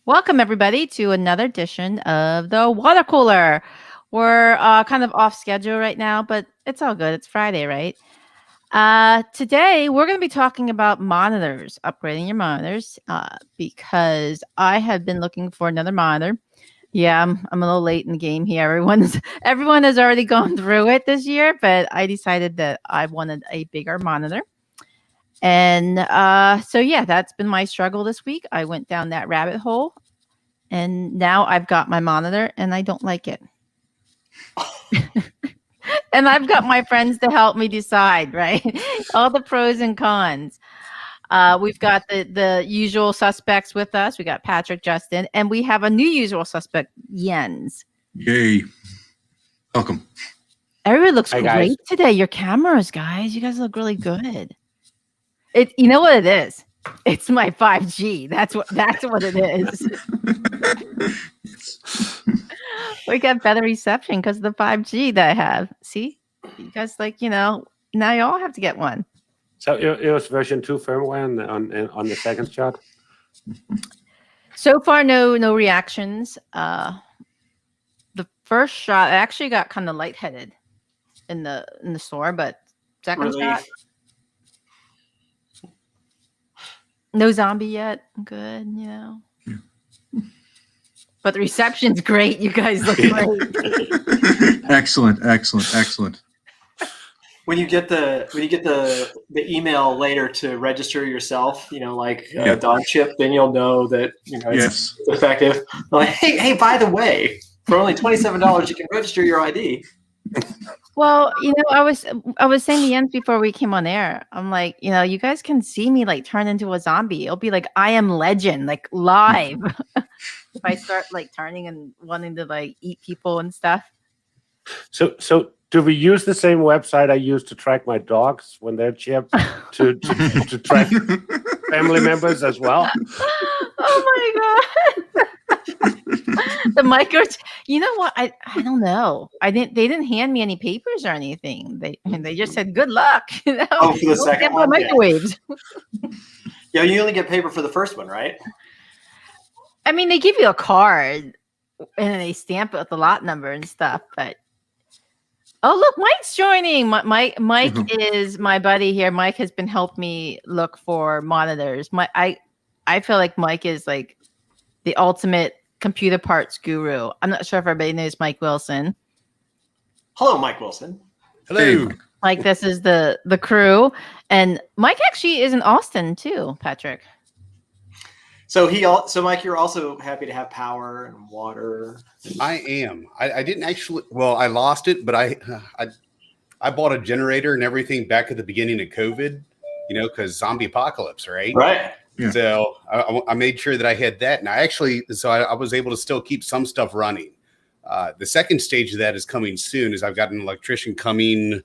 Welcome, everybody, to another edition of the Watercooler. We're kind of off schedule right now, but it's all good. It's Friday, right? Today, we're going to be talking about monitors, upgrading your monitors, because I have been looking for another monitor. Yeah, I'm a little late in the game here. Everyone has already gone through it this year, but I decided that I wanted a bigger monitor. And so, yeah, that's been my struggle this week. I went down that rabbit hole, and now I've got my monitor, and I don't like it. And I've got my friends to help me decide, right? All the pros and cons. We've got the usual suspects with us. We got Patrick, Justin, and we have a new usual suspect, Jens. Yay. Welcome. Everybody looks Hi, great guys. today. Your cameras, guys. You guys look really good. You know what it is? It's my 5G. That's what it is. We got better reception because of the 5G that I have. See? You guys now you all have to get one. So it was version 2 firmware on the second shot. So far, no reactions. The first shot, I actually got kind of lightheaded in the store, but second shot, no zombie yet. Good, Yeah. But the reception's great. You guys look great. Excellent. When you get the email later to register yourself, Don Chip, then you'll know that it's effective. Like, hey, by the way, for only $27 you can register your ID. Well, I was saying to Jens before we came on air, I'm like, you guys can see me like turn into a zombie. It'll be like I Am Legend, like live. If I start like turning and wanting to like eat people and stuff. So do we use the same website I use to track my dogs when they're chipped to track family members as well? Oh my god. The micro. You know what? I don't know. They didn't hand me any papers or anything. They just said good luck. Oh, for the second one, microwaves. Yeah, you only get paper for the first one, right? I mean, they give you a card and then they stamp it with the lot number and stuff. But look, Mike's joining. Mike is my buddy here. Mike has been helping me look for monitors. I feel like Mike is like the ultimate computer parts guru. I'm not sure if everybody knows Mike Wilson. Hello, Mike Wilson. Hello. Mike, this is the crew, and Mike actually is in Austin too, Patrick. So Mike, you're also happy to have power and water. I am. I didn't actually. Well, I lost it, but I bought a generator and everything back at the beginning of COVID. Because zombie apocalypse, right? Right. Yeah. So I made sure that I had that, and I was able to still keep some stuff running. The second stage of that is coming soon, as I've got an electrician coming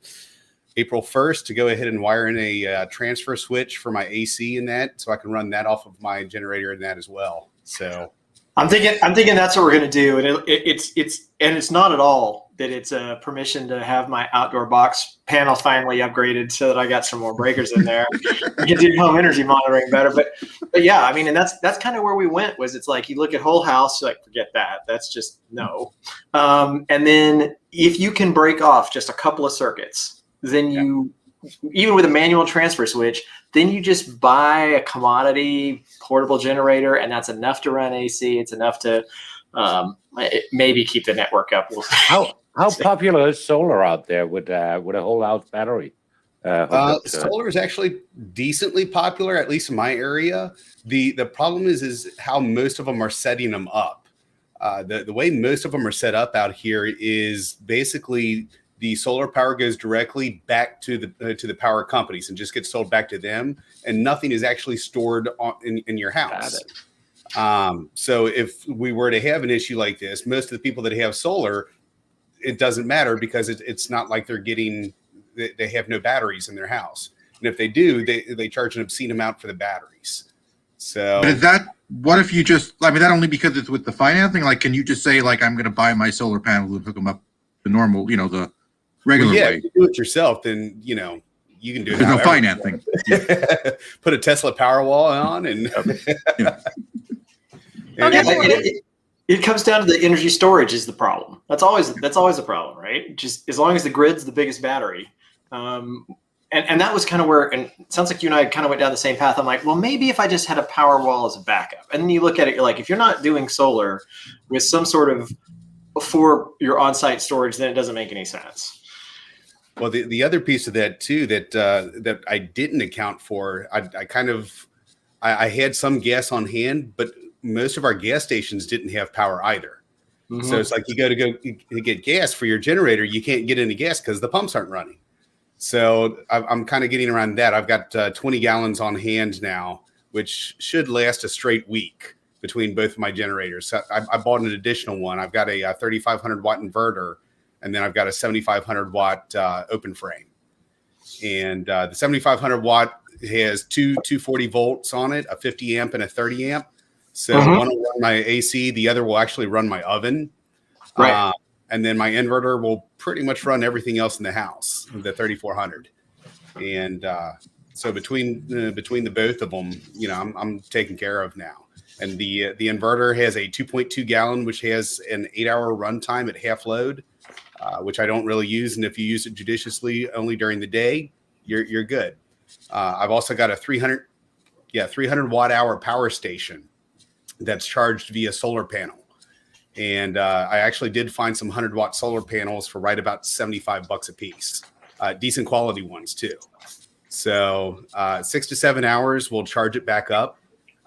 April 1st to go ahead and wire in a transfer switch for my AC in that, so I can run that off of my generator in that as well. So I'm thinking that's what we're gonna do, and it's not at all that it's a permission to have my outdoor box panel finally upgraded so that I got some more breakers in there. I can do home energy monitoring better, but yeah, I mean, and that's kind of where we went. Was it's like you look at whole house, you're like, forget that. That's just no. And then if you can break off just a couple of circuits, then even with a manual transfer switch, then you just buy a commodity portable generator, and that's enough to run AC. It's enough to maybe keep the network up. How popular is solar out there with a whole house battery? Solar is actually decently popular, at least in my area. The problem is how most of them are setting them up. The way most of them are set up out here is basically the solar power goes directly back to the power companies and just gets sold back to them, and nothing is actually stored in your house. So if we were to have an issue like this, most of the people that have solar, it doesn't matter because it's not like they have no batteries in their house. And if they do, they charge an obscene amount for the batteries. So But what if you that only because it's with the financing? Like, can you just say, like, I'm going to buy my solar panels and hook them up the normal, the regular way? If you do it yourself, then, you can do it. There's no financing. Put a Tesla Powerwall on and Okay, Yeah, it comes down to the energy storage is the problem. That's always the problem, right? Just as long as the grid's the biggest battery. And that was kind of where, and it sounds like you and I kind of went down the same path. I'm like, well, maybe if I just had a power wall as a backup. And then you look at it, you're like, if you're not doing solar with some sort of for your on-site storage, then it doesn't make any sense. Well, the other piece of that too that I didn't account for, I had some gas on hand, but most of our gas stations didn't have power either. Mm-hmm. So it's like you go get gas for your generator, you can't get any gas because the pumps aren't running. So I'm kind of getting around that. I've got 20 gallons on hand now, which should last a straight week between both of my generators. So I bought an additional one. I've got a 3,500 watt inverter, and then I've got a 7,500 watt open frame. And the 7,500 watt has two 240 volts on it, a 50 amp and a 30 amp. So one will run my AC, the other will actually run my oven. Right. And then my inverter will pretty much run everything else in the house, the 3,400. And so between the both of them, I'm taken care of now. And the inverter has a 2.2 gallon, which has an 8-hour runtime at half load, which I don't really use. And if you use it judiciously only during the day, you're good. I've also got a 300 watt hour power station that's charged via solar panel. And I actually did find some 100 watt solar panels for right about $75 a piece. Decent quality ones too. So 6 to 7 hours, we'll charge it back up.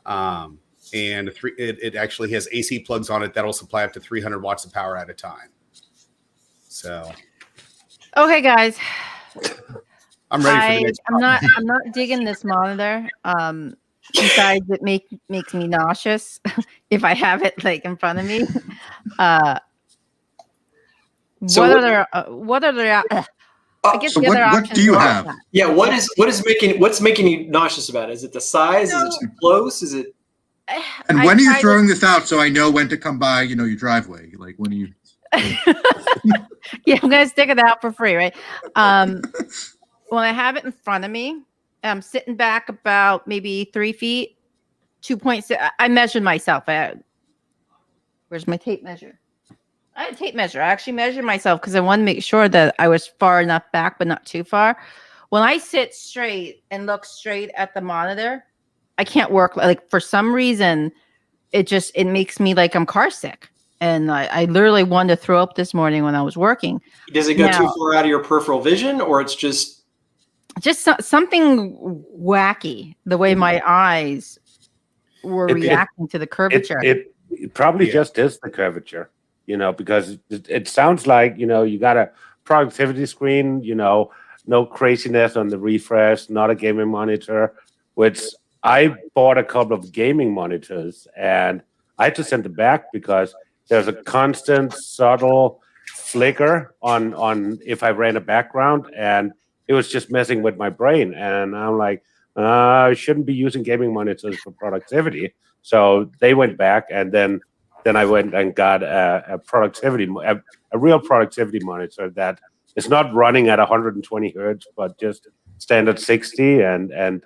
And it actually has AC plugs on it that'll supply up to 300 watts of power at a time. So. Okay, guys. I'm ready for the next problem. I'm not digging this monitor. Besides, it makes me nauseous if I have it like in front of me. What do you have? Yeah, what's making you nauseous about it? Is it the size? Is it too close? Is it? And when are you throwing this out so I know when to come by, your driveway? Like when are you? Yeah, I'm gonna stick it out for free, right? When I have it in front of me, I'm sitting back about maybe 3 feet, 2.6. I measured myself. Where's my tape measure? I had a tape measure. I actually measured myself because I wanted to make sure that I was far enough back, but not too far. When I sit straight and look straight at the monitor, I can't work. Like for some reason, it makes me like I'm car sick. And I literally wanted to throw up this morning when I was working. Does it go too far out of your peripheral vision, or it's just something wacky, the way my eyes were reacting to the curvature? It probably just is the curvature, because it sounds like, you got a productivity screen, no craziness on the refresh, not a gaming monitor, which I bought a couple of gaming monitors and I had to send it back because there's a constant subtle flicker on if I ran a background, and it was just messing with my brain. And I'm like, I shouldn't be using gaming monitors for productivity. So they went back, and then I went and got a real productivity monitor that is not running at 120 hertz, but just standard 60 and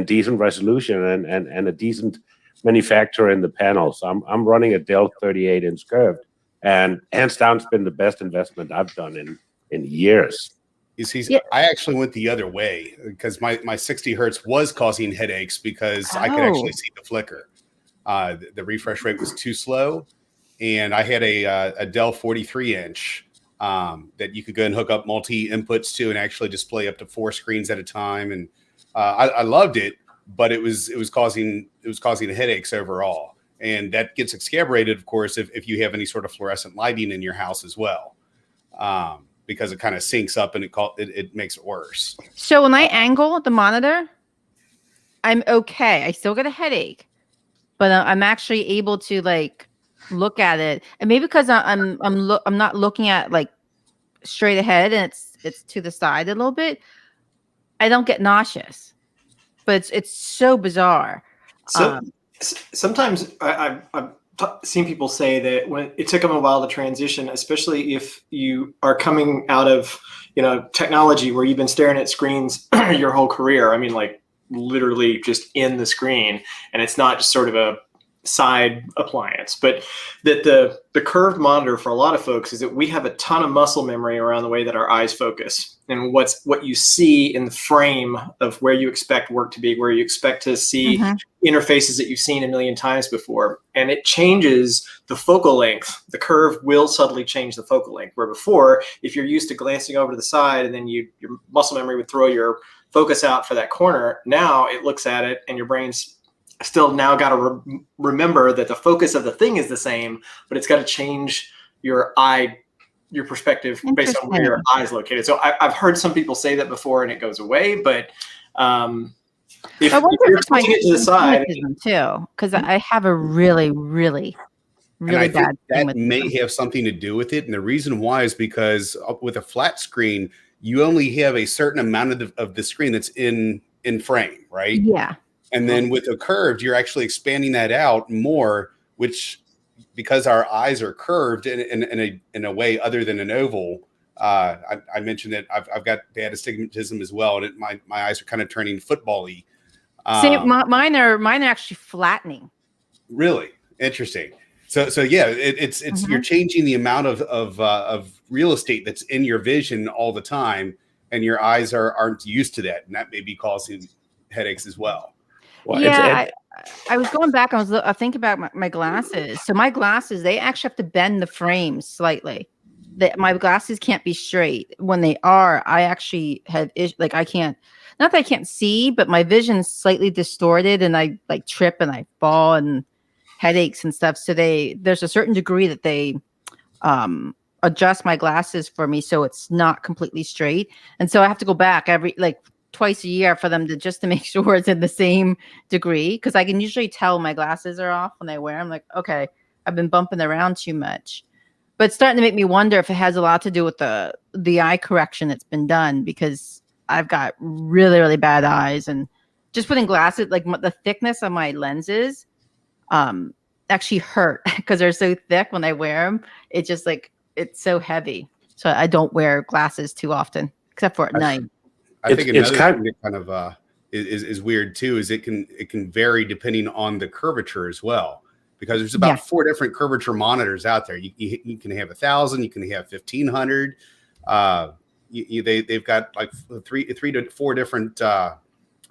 decent resolution and a decent manufacturer in the panel. So I'm running a Dell 38-inch curved, and hands down, it's been the best investment I've done in years. You see, I actually went the other way because my 60 hertz was causing headaches because I could actually see the flicker. The refresh rate was too slow, and I had a Dell 43-inch that you could go and hook up multi inputs to and actually display up to 4 screens at a time. And I loved it, but it was causing headaches overall, and that gets exacerbated, of course, if you have any sort of fluorescent lighting in your house as well. Because it kind of syncs up and it makes it worse. So when I angle the monitor, I'm okay. I still get a headache, but I'm actually able to like look at it, and maybe because I'm not looking at like straight ahead and it's to the side a little bit, I don't get nauseous. But it's so bizarre. So sometimes I've seen people say that when it took them a while to transition, especially if you are coming out of technology where you've been staring at screens your whole career. I mean, like literally just in the screen, and it's not just sort of a side appliance, but that the curved monitor for a lot of folks is that we have a ton of muscle memory around the way that our eyes focus and what you see in the frame of where you expect work to be, where you expect to see interfaces that you've seen a million times before. And it changes the focal length. The curve will subtly change the focal length, where before, if you're used to glancing over to the side and then your muscle memory would throw your focus out for that corner, now it looks at it and your brain's still now got to remember that the focus of the thing is the same, but it's got to change your perspective based on where your eye is located. So I've heard some people say that before and it goes away, but if you're putting it to the side too, because I have a really bad thing with may have something to do with it. And the reason why is because with a flat screen, you only have a certain amount of the screen that's in frame, right? Yeah. And then with a curved, you're actually expanding that out more, which because our eyes are curved in a way other than an oval. I mentioned that I've got bad astigmatism as well, and my eyes are kind of turning football-y. See, mine are actually flattening. Really interesting. So yeah, it's you're changing the amount of real estate that's in your vision all the time, and your eyes aren't used to that, and that may be causing headaches as well. Well, yeah, I was going back. I was thinking about my glasses. So my glasses, they actually have to bend the frame slightly. My glasses can't be straight. When they are, I actually have I can't. Not that I can't see, but my vision's slightly distorted, and I trip and I fall and headaches and stuff. So there's a certain degree that they adjust my glasses for me so it's not completely straight, and so I have to go back every twice a year for them to make sure it's in the same degree, because I can usually tell my glasses are off when I wear them. Like, okay, I've been bumping around too much. But it's starting to make me wonder if it has a lot to do with the eye correction that's been done, because I've got really bad eyes, and just putting glasses, the thickness of my lenses actually hurt because they're so thick when I wear them. It's just it's so heavy. So I don't wear glasses too often, except for at night. I think another thing that kind of is weird too is it can vary depending on the curvature as well, because there's about 4 different curvature monitors out there. You can have 1,000, you can have 1,500. They've got 3 to 4 different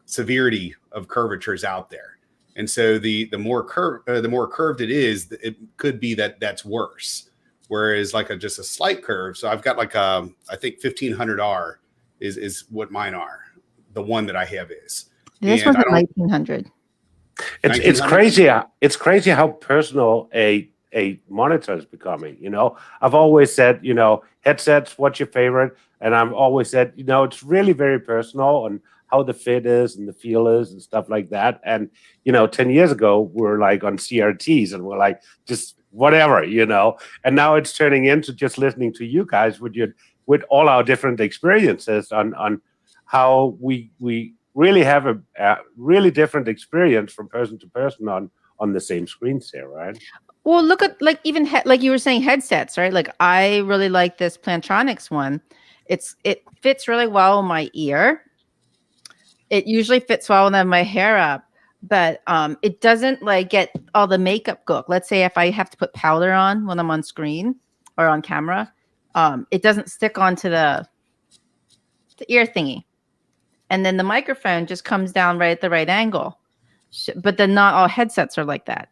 severity of curvatures out there, and so the more curved it is, it could be that's worse. Whereas just a slight curve. So I've got I think 1500R. Is what mine are. The one that I have is. This one's a 1900. It's crazy. It's crazy how personal a monitor is becoming. I've always said, headsets, what's your favorite? And I've always said, it's really very personal on how the fit is and the feel is and stuff like that. And 10 years ago, we were on CRTs and we're just whatever, And now it's turning into just listening to you guys with all our different experiences on how we really have a really different experience from person to person on the same screens here, right? Well, look at even you were saying headsets, right? I really like this Plantronics one. It fits really well in my ear. It usually fits well when I have my hair up, but it doesn't get all the makeup gook. Let's say if I have to put powder on when I'm on screen or on camera. It doesn't stick onto the ear thingy. And then the microphone just comes down right at the right angle. But then not all headsets are like that.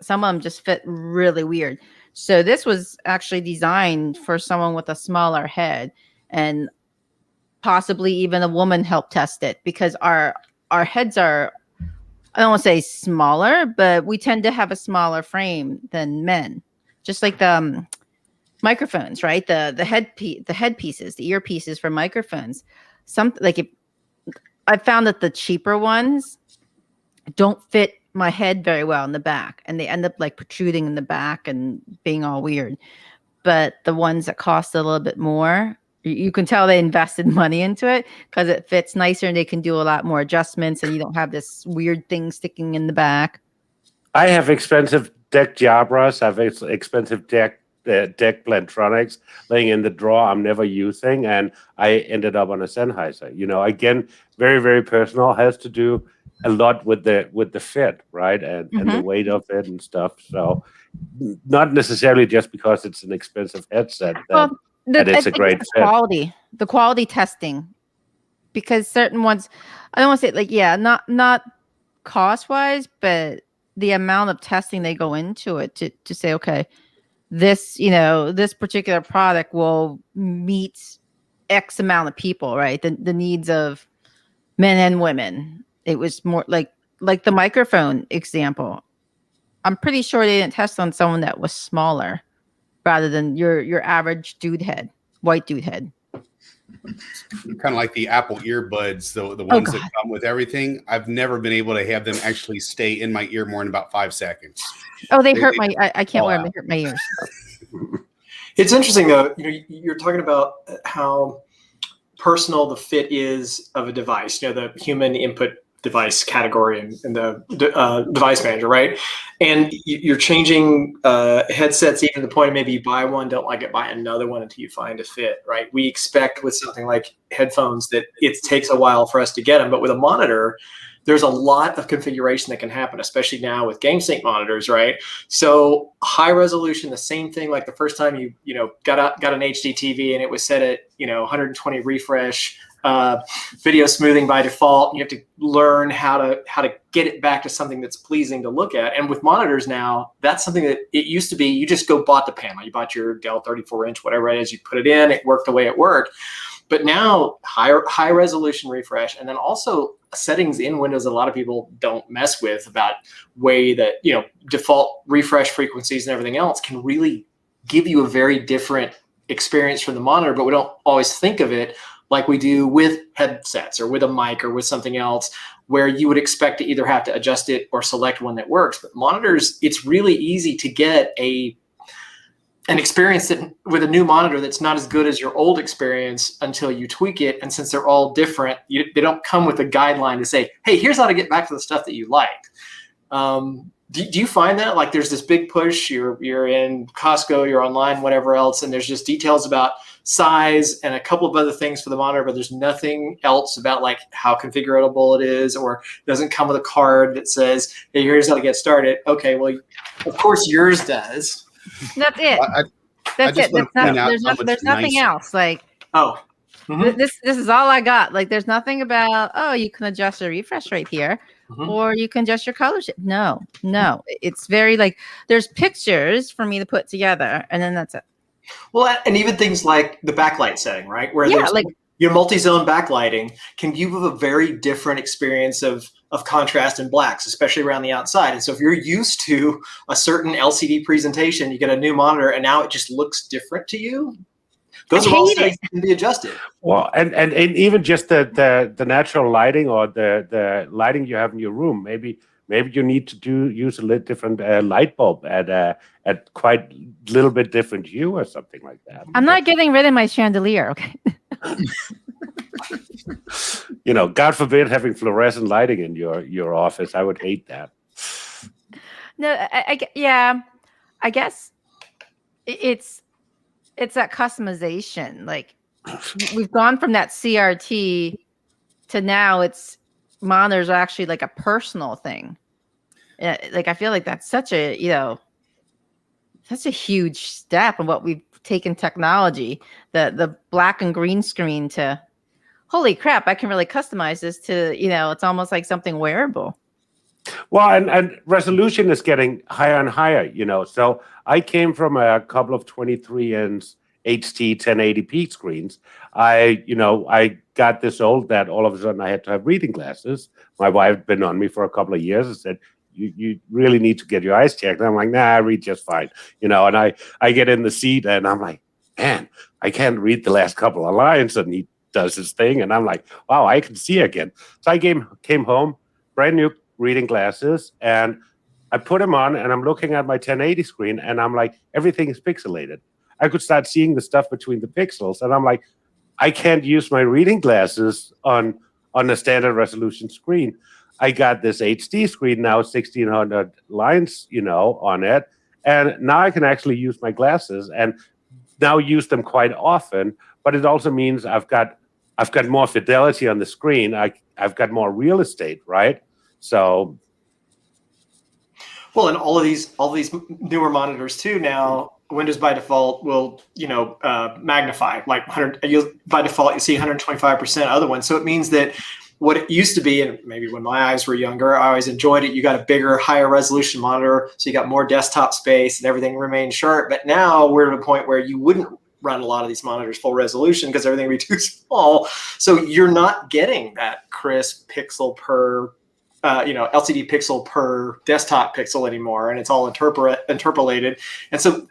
Some of them just fit really weird. So this was actually designed for someone with a smaller head, and possibly even a woman helped test it, because our heads are, I don't want to say smaller, but we tend to have a smaller frame than men. Just like the microphones, right? The headpieces, the earpieces for microphones. I found that the cheaper ones don't fit my head very well in the back, and they end up protruding in the back and being all weird. But the ones that cost a little bit more, you can tell they invested money into it because it fits nicer and they can do a lot more adjustments, and you don't have this weird thing sticking in the back. I have expensive deck Jabras. I have expensive deck Plantronics laying in the drawer I'm never using, and I ended up on a Sennheiser. Again, very, very personal. Has to do a lot with the fit, right, and the weight of it and stuff. So not necessarily just because it's an expensive headset that it's a great fit. The quality testing, because certain ones, I don't want to say not cost wise, but the amount of testing they go into it to say, okay, this this particular product will meet X amount of people, right? The needs of men and women. It was more like the microphone example. I'm pretty sure they didn't test on someone that was smaller rather than your average white dude head. Kind of like the Apple earbuds, the ones that come with everything. I've never been able to have them actually stay in my ear more than about 5 seconds. Oh, they hurt my. I can't wear them. They hurt my ears. It's interesting though. You're talking about how personal the fit is of a device. The human input device category in the device manager, right? And you're changing headsets even to the point of maybe you buy one, don't like it, buy another one until you find a fit, right? We expect with something like headphones that it takes a while for us to get them, but with a monitor, there's a lot of configuration that can happen, especially now with GameSync monitors, right? So high resolution, the same thing like the first time you got an HD TV and it was set at 120 refresh, video smoothing by default. You have to learn how to get it back to something that's pleasing to look at. And with monitors now, that's something that it used to be. You just bought the panel. You bought your Dell 34-inch, whatever it is. You put it in. It worked the way it worked. But now high resolution refresh, and then also settings in Windows a lot of people don't mess with about way that default refresh frequencies and everything else can really give you a very different experience from the monitor. But we don't always think of it like we do with headsets or with a mic or with something else, where you would expect to either have to adjust it or select one that works. But monitors, it's really easy to get an experience that with a new monitor that's not as good as your old experience until you tweak it. And since they're all different, they don't come with a guideline to say, hey, here's how to get back to the stuff that you like. Do you find that like there's this big push, you're in Costco, you're online, whatever else, and there's just details about size and a couple of other things for the monitor, but there's nothing else about like how configurable it is, or it doesn't come with a card that says, hey, here's how to get started. Okay, well, of course yours does. That's it. That's it. There's nothing else. Like, this is all I got. Like, there's nothing about, you can adjust your refresh rate here. Or you can adjust your color shift. No. It's very like there's pictures for me to put together, and then that's it. Well, and even things like the backlight setting, right? Where there's like your multi-zone backlighting can give you a very different experience of contrast and blacks, especially around the outside. And so if you're used to a certain LCD presentation, you get a new monitor and now it just looks different to you. Those are all settings that can be adjusted. Well, and even just the natural lighting or the lighting you have in your room, maybe you need to use a little different light bulb at quite a little bit different hue or something like that. I'm not getting rid of my chandelier, okay? God forbid having fluorescent lighting in your office. I would hate that. No, I guess it's that customization. Like we've gone from that CRT to now it's monitors are actually like a personal thing. Like I feel like that's such a huge step in what we've taken technology, the black and green screen to holy crap, I can really customize this to, it's almost like something wearable. Well, and resolution is getting higher and higher, So I came from a couple of 23-inch HD 1080p screens. I got this old that all of a sudden I had to have reading glasses. My wife had been on me for a couple of years and said, you really need to get your eyes checked. And I'm like, nah, I read just fine. And I get in the seat and I'm like, man, I can't read the last couple of lines. And he does his thing. And I'm like, wow, I can see again. So I came home, brand new reading glasses, and I put them on and I'm looking at my 1080 screen and I'm like, everything is pixelated. I could start seeing the stuff between the pixels. And I'm like, I can't use my reading glasses on a standard resolution screen. I got this HD screen now, 1600 lines, on it. And now I can actually use my glasses and now use them quite often. But it also means I've got more fidelity on the screen. I've got more real estate, right? So, Well, and all of these newer monitors too now, Windows by default will magnify like 100. By default you see 125% other ones. So it means that what it used to be, and maybe when my eyes were younger, I always enjoyed it. You got a bigger, higher resolution monitor, so you got more desktop space and everything remained sharp. But now we're at a point where you wouldn't run a lot of these monitors full resolution because everything would be too small. So you're not getting that crisp pixel per LCD pixel per desktop pixel anymore, and it's all interpolated. And so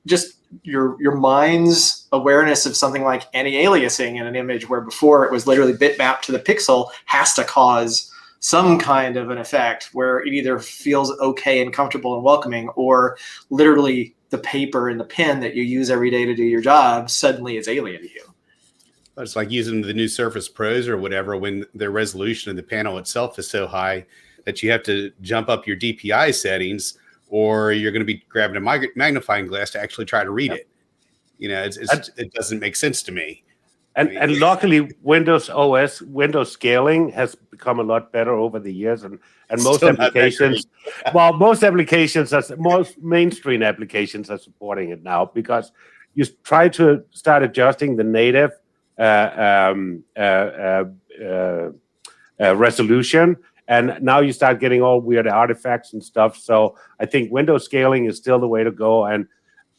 just your mind's awareness of something like anti-aliasing in an image, where before it was literally bitmapped to the pixel, has to cause some kind of an effect where it either feels okay and comfortable and welcoming, or literally the paper and the pen that you use every day to do your job suddenly is alien to you. It's like using the new Surface Pros or whatever, when the resolution of the panel itself is so high that you have to jump up your DPI settings, or you're going to be grabbing a magnifying glass to actually try to read it. It doesn't make sense to me. And luckily, Windows scaling has become a lot better over the years, and most applications, most mainstream applications are supporting it now, because you try to start adjusting the native resolution, and now you start getting all weird artifacts and stuff. So I think Windows scaling is still the way to go. And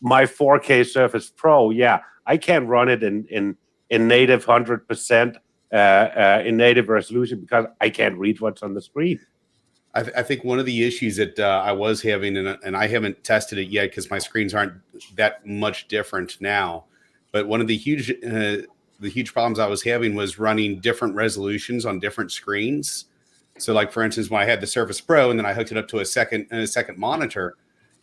my 4K Surface Pro, I can't run it in native 100% in native resolution because I can't read what's on the screen. I think one of the issues that I was having, and I haven't tested it yet because my screens aren't that much different now, but one of the huge problems I was having was running different resolutions on different screens. So, like, for instance, when I had the Surface Pro and then I hooked it up to a second monitor,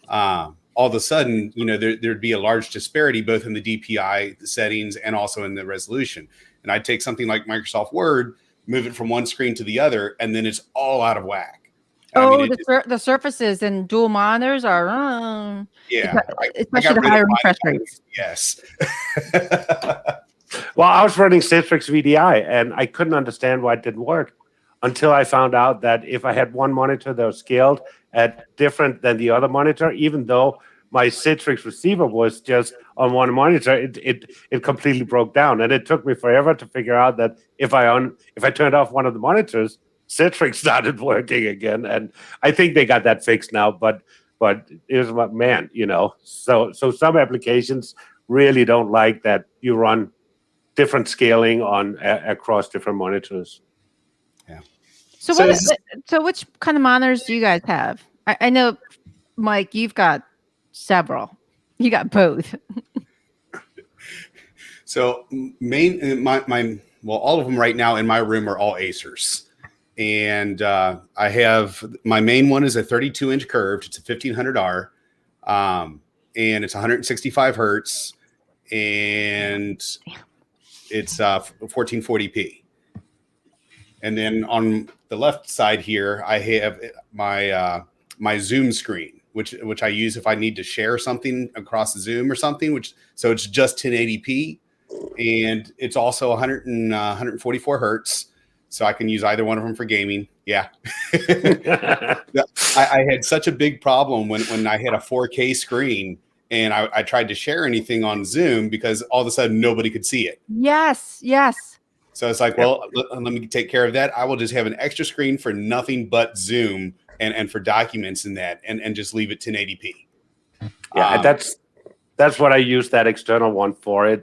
all of a sudden, there'd be a large disparity both in the DPI settings and also in the resolution. And I'd take something like Microsoft Word, move it from one screen to the other, and then it's all out of whack. The surfaces and dual monitors are especially the higher refresh rates. Yes. Well, I was running Citrix VDI, and I couldn't understand why it didn't work until I found out that if I had one monitor that was scaled at different than the other monitor, even though my Citrix receiver was just on one monitor, it completely broke down. And it took me forever to figure out that if I turned off one of the monitors, Citrix started working again. And I think they got that fixed now, but it was about, man, so some applications really don't like that you run different scaling on across different monitors. Yeah. So which kind of monitors do you guys have? I know, Mike, you've got several. You got both. So all of them right now in my room are all Acers. And I have, my main one is a 32-inch curved. It's a 1500R. And it's 165 hertz. And it's 1440p. And then on the left side here, I have my Zoom screen, which I use if I need to share something across Zoom or something. So it's just 1080p, and it's also 144 hertz. So I can use either one of them for gaming. Yeah. I had such a big problem when I had a 4K screen and I tried to share anything on Zoom because all of a sudden nobody could see it. Yes. So it's like, well, let me take care of that. I will just have an extra screen for nothing but Zoom and for documents and that, and just leave it 1080p. Yeah, that's what I use that external one for.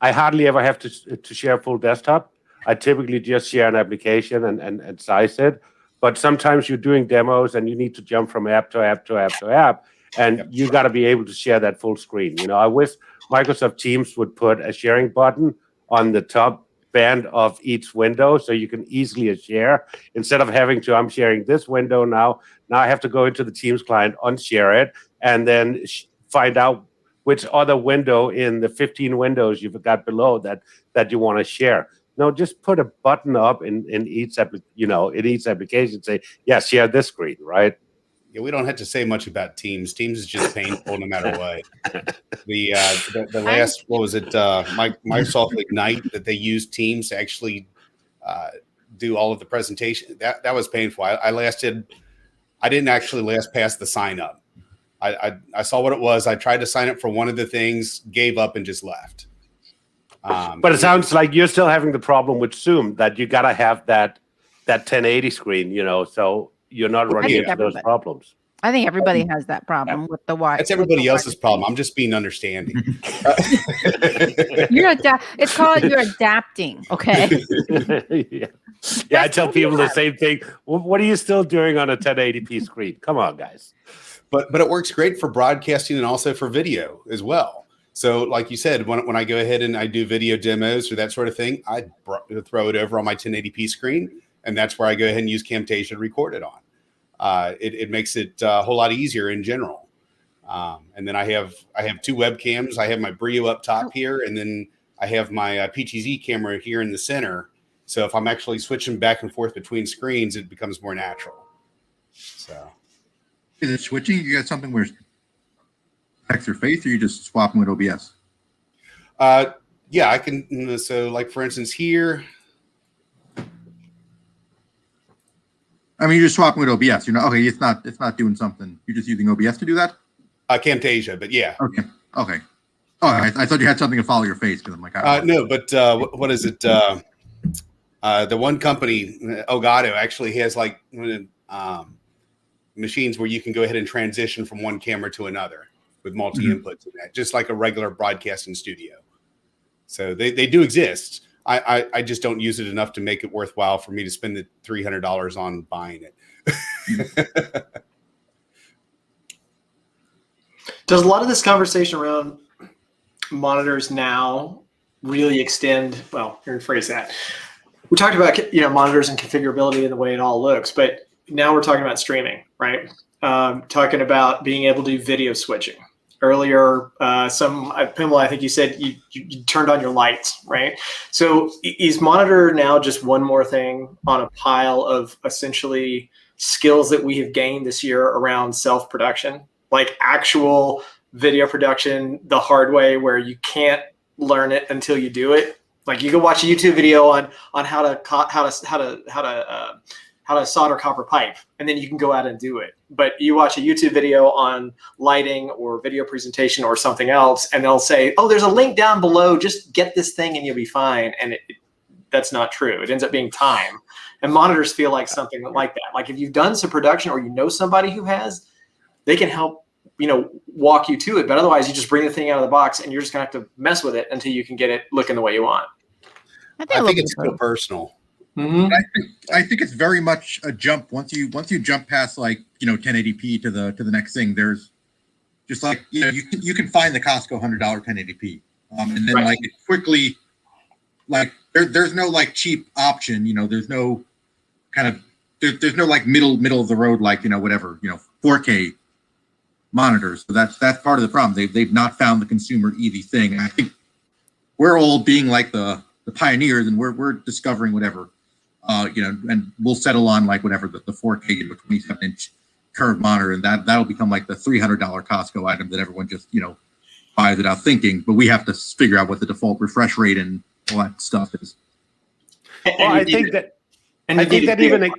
I hardly ever have to share a full desktop. I typically just share an application and size it. But sometimes you're doing demos and you need to jump from app to app to app to app, and you got to be able to share that full screen. I wish Microsoft Teams would put a sharing button on the top band of each window so you can easily share, instead of having to, I'm sharing this window now I have to go into the Teams client, unshare it, and then find out which other window in the 15 windows you've got below that you want to share. No, just put a button up in each application, say, share this screen, right? Yeah, we don't have to say much about Teams. Teams is just painful no matter what. The last, what was it, Microsoft Ignite, that they used Teams to actually do all of the presentation. That was painful. I didn't actually last past the sign up. I saw what it was. I tried to sign up for one of the things, gave up, and just left. But it sounds like you're still having the problem with Zoom, that you got to have that 1080 screen, so you're not running into those problems. I think everybody has that problem with the Wi-Fi. That's everybody else's problem. I'm just being understanding. It's called you're adapting, okay? Yeah, I tell people the same thing. What are you still doing on a 1080p screen? Come on, guys. But it works great for broadcasting and also for video as well. So like you said, when I go ahead and I do video demos or that sort of thing, I throw it over on my 1080p screen, and that's where I go ahead and use Camtasia to record it on. It makes it a whole lot easier in general. And then I have 2 webcams. I have my Brio up top here, and then I have my PTZ camera here in the center. So if I'm actually switching back and forth between screens, it becomes more natural. So is it switching? You got something where it affects your face, or you just swapping with OBS? Yeah, I can. So like for instance here. I mean, you're just swapping with OBS. Okay. It's not doing something. You're just using OBS to do that. Camtasia, but yeah. Okay. Oh, I thought you had something to follow your face, because I'm like, no, but what is it? The one company, Elgato, actually has like machines where you can go ahead and transition from one camera to another with multi inputs in that, just like a regular broadcasting studio. So they do exist. I just don't use it enough to make it worthwhile for me to spend the $300 on buying it. Does a lot of this conversation around monitors now really extend? Well, here, rephrase that. We talked about monitors and configurability and the way it all looks, but now we're talking about streaming, right? Talking about being able to do video switching. Earlier, Pimble, I think you said you turned on your lights, right? So is monitor now just one more thing on a pile of essentially skills that we have gained this year around self-production, like actual video production the hard way, where you can't learn it until you do it? Like you can watch a YouTube video on how to solder copper pipe, and then you can go out and do it. But you watch a YouTube video on lighting or video presentation or something else, and they'll say, "Oh, there's a link down below. Just get this thing and you'll be fine." And that's not true. It ends up being time. And monitors feel like something like that. Like if you've done some production or somebody who has, they can help walk you to it. But otherwise, you just bring the thing out of the box and you're just gonna have to mess with it until you can get it looking the way you want. I think it's still personal. Mm-hmm. I think it's very much a jump once you jump past 1080p to the next thing. There's just you can find the Costco $100 1080p, and then it quickly there's no cheap option. There's no there's no middle of the road 4K monitors. So that's part of the problem. They've not found the consumer easy thing. And I think we're all being the pioneers, and we're discovering whatever. And we'll settle on whatever the 4K 27-inch curved monitor, and that'll become the $300 Costco item that everyone just buys without thinking. But we have to figure out what the default refresh rate and all that stuff is. Well, I think that even.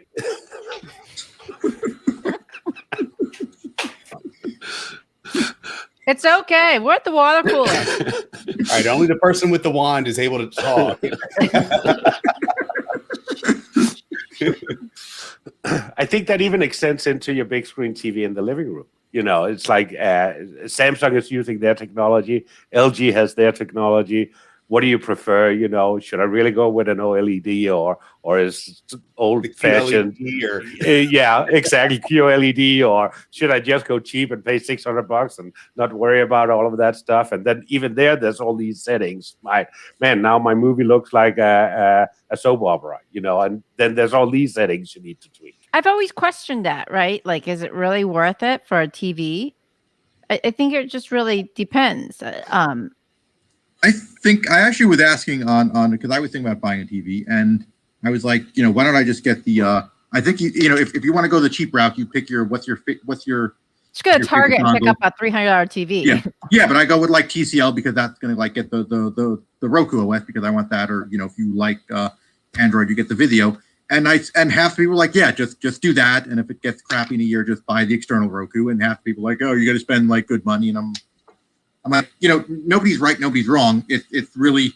It's okay. We're at the water cooler. All right, only the person with the wand is able to talk. I think that even extends into your big screen TV in the living room. It's like Samsung is using their technology. LG has their technology. What do you prefer? Should I really go with an OLED or is old fashioned? Yeah, exactly, QLED, or should I just go cheap and pay $600 and not worry about all of that stuff? And then even there's all these settings. Now my movie looks like a soap opera, and then there's all these settings you need to tweak. I've always questioned that, right? Is it really worth it for a TV? I think it just really depends. I think I actually was asking on because I was thinking about buying a TV, and I was like, why don't I just get the? I think if you want to go the cheap route, you pick what's your. Just go to Target and pick up a $300 TV. Yeah, but I go with TCL because that's going to get the Roku OS because I want that, or if you like Android, you get the video. and half the people are like, yeah, just do that. And if it gets crappy in a year, just buy the external Roku. And half the people are like, oh, you're going to spend like good money. And I'm like, nobody's right, nobody's wrong. It's really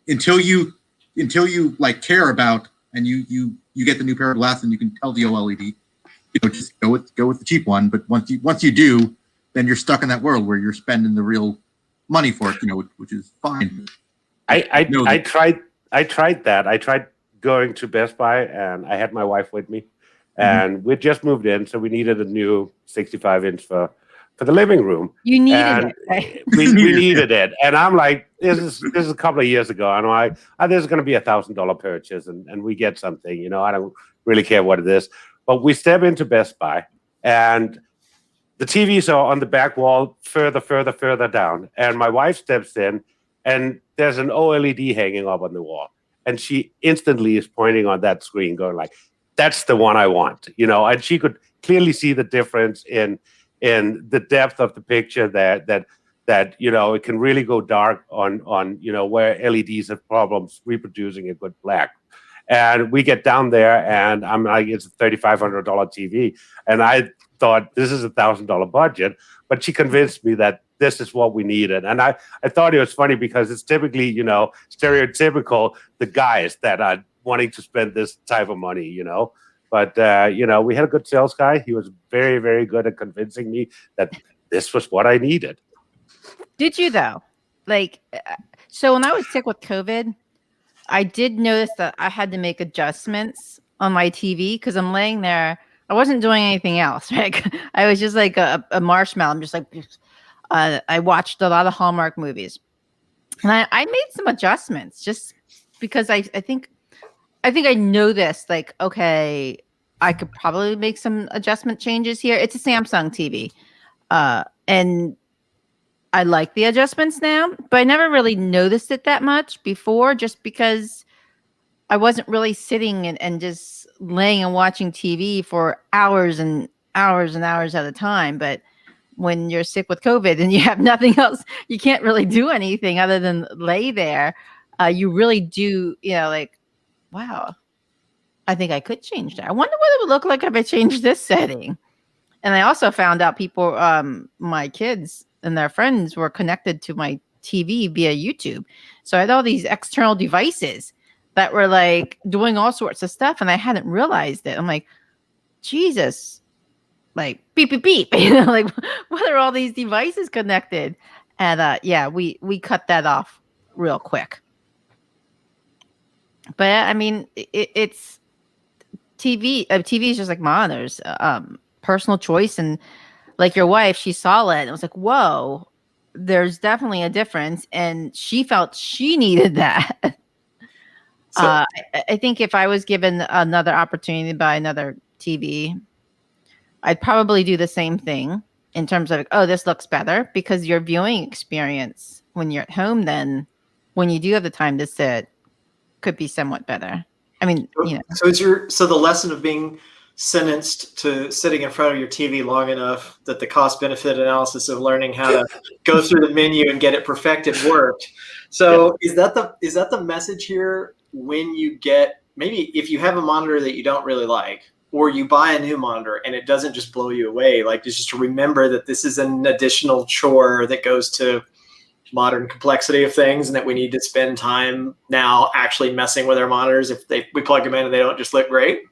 until you like care about and you get the new pair of glasses and you can tell the OLED, just go with the cheap one. But once you do, then you're stuck in that world where you're spending the real money for it, which is fine. I tried that. I tried going to Best Buy, and I had my wife with me, and we just moved in, so we needed a new 65-inch for the living room. You needed it. Right? we needed it, and I'm like, this is a couple of years ago, and I'm like, this is going to be $1,000 purchase, and we get something. I don't really care what it is, but we step into Best Buy, and the TVs are on the back wall, further down, and my wife steps in, and there's an OLED hanging up on the wall. And she instantly is pointing on that screen, going like, "That's the one I want," And she could clearly see the difference in the depth of the picture that it can really go dark on where LEDs have problems reproducing a good black. And we get down there, and I'm like, it's a $3,500 TV, and I thought this is $1,000 budget, but she convinced me that this is what we needed. And I thought it was funny because it's typically, stereotypical, the guys that are wanting to spend this type of money, But, we had a good sales guy. He was very, very good at convincing me that this was what I needed. Did you, though? So when I was sick with COVID, I did notice that I had to make adjustments on my TV because I'm laying there. I wasn't doing anything else, right? I was just like a marshmallow. I'm just like... I watched a lot of Hallmark movies, and I made some adjustments just because I think I know this. Like, okay, I could probably make some adjustment changes here. It's a Samsung TV, and I like the adjustments now, but I never really noticed it that much before, just because I wasn't really sitting and just laying and watching TV for hours and hours and hours at a time, but when you're sick with COVID and you have nothing else, you can't really do anything other than lay there. You really do, wow, I think I could change that. I wonder what it would look like if I changed this setting. And I also found out people, my kids and their friends were connected to my TV via YouTube. So I had all these external devices that were like doing all sorts of stuff, and I hadn't realized it. I'm like, Jesus. Like beep beep beep, like what are all these devices connected? And we cut that off real quick. But I mean, it's TV. TV is just like monitors, personal choice, and like your wife, she saw it and it was like, whoa, there's definitely a difference, and she felt she needed that. So, I think if I was given another opportunity to buy another TV, I'd probably do the same thing in terms of, this looks better, because your viewing experience when you're at home, then when you do have the time to sit, could be somewhat better. I mean, So the lesson of being sentenced to sitting in front of your TV long enough that the cost benefit analysis of learning how to go through the menu and get it perfected worked. So is that the message here? When you get, maybe if you have a monitor that you don't really like, or you buy a new monitor and it doesn't just blow you away, like just to remember that this is an additional chore that goes to modern complexity of things, and that we need to spend time now actually messing with our monitors if we plug them in and they don't just look great.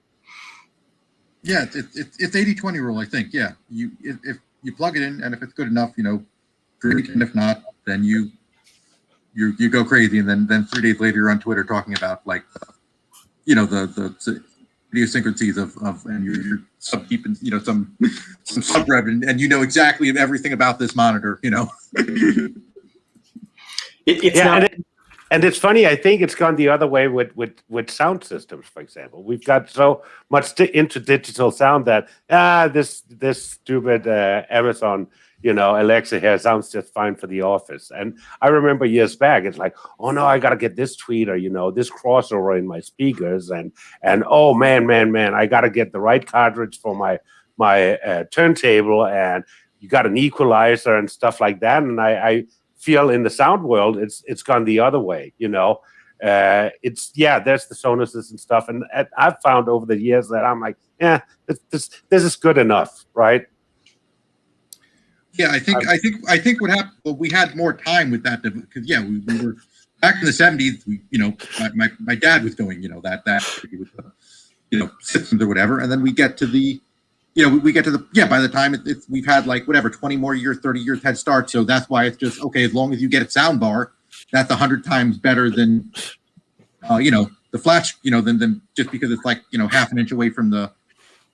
Yeah, it's 80-20 rule, I think. Yeah, if you plug it in, and if it's good enough, great, and if not, then you go crazy, and then 3 days later you're on Twitter talking about like the idiosyncrasies of and you're sub keeping some subreddit, and exactly everything about this monitor. And it's funny. I think it's gone the other way with sound systems. For example, we've got so much into digital sound that this stupid Amazon Alexa here sounds just fine for the office. And I remember years back, it's like, oh no, I gotta get this tweeter, this crossover in my speakers, and oh man, I gotta get the right cartridge for my turntable, and you got an equalizer and stuff like that. And I feel in the sound world, it's gone the other way. It's there's the Sonuses and stuff, and I've found over the years that I'm like, this is good enough, right? Yeah, I think what happened. Well, we had more time with that because we were back in the '70s. My dad was doing that with the systems or whatever, and then we get to the by the time we've had like whatever 20 more years, 30 years head start. So that's why it's just okay as long as you get a sound bar, that's 100 times better than the flash than just because it's like half an inch away from the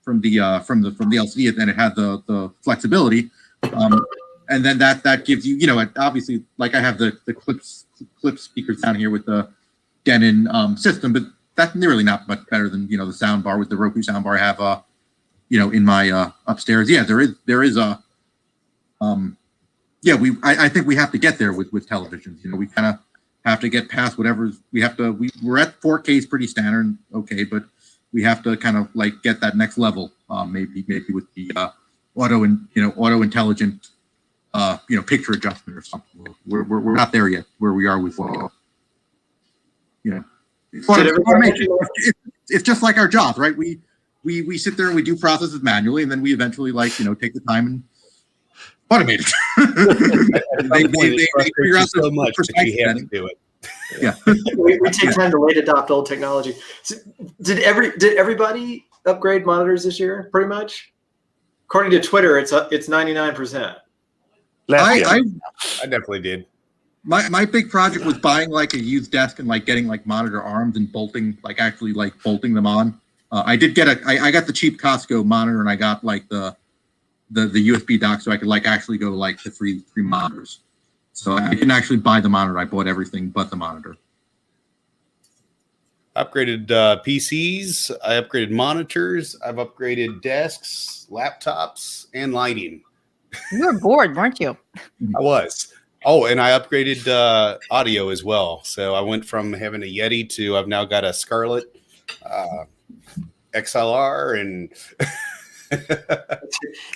LCD, and then it has the flexibility. And then that gives you, obviously, like I have the clip speakers down here with the Denon system, but that's really not much better than the sound bar with the Roku sound bar I have in my upstairs. Yeah, there is a I think we have to get there with televisions. We kind of have to get past whatever we're at 4K is pretty standard, okay, but we have to kind of like get that next level, maybe with the auto intelligent picture adjustment or something. We're not there yet where we are with it's just like our jobs, right? We sit there and we do processes manually, and then we eventually take the time and automate it. they figure out so much that you have to do it. Yeah. we take time to late adopt old technology. So did everybody upgrade monitors this year? Pretty much, according to Twitter, it's 99%. I definitely did. My big project was buying like a used desk and like getting like monitor arms and bolting them on. I did get I got the cheap Costco monitor, and I got like the USB dock, so I could like actually go like the free monitors. So I didn't actually buy the monitor. I bought everything but the monitor. Upgraded PCs. I upgraded monitors. I've upgraded desks, laptops, and lighting. You were bored, weren't you? I was. Oh, and I upgraded audio as well. So I went from having a Yeti to I've now got a Scarlett XLR, and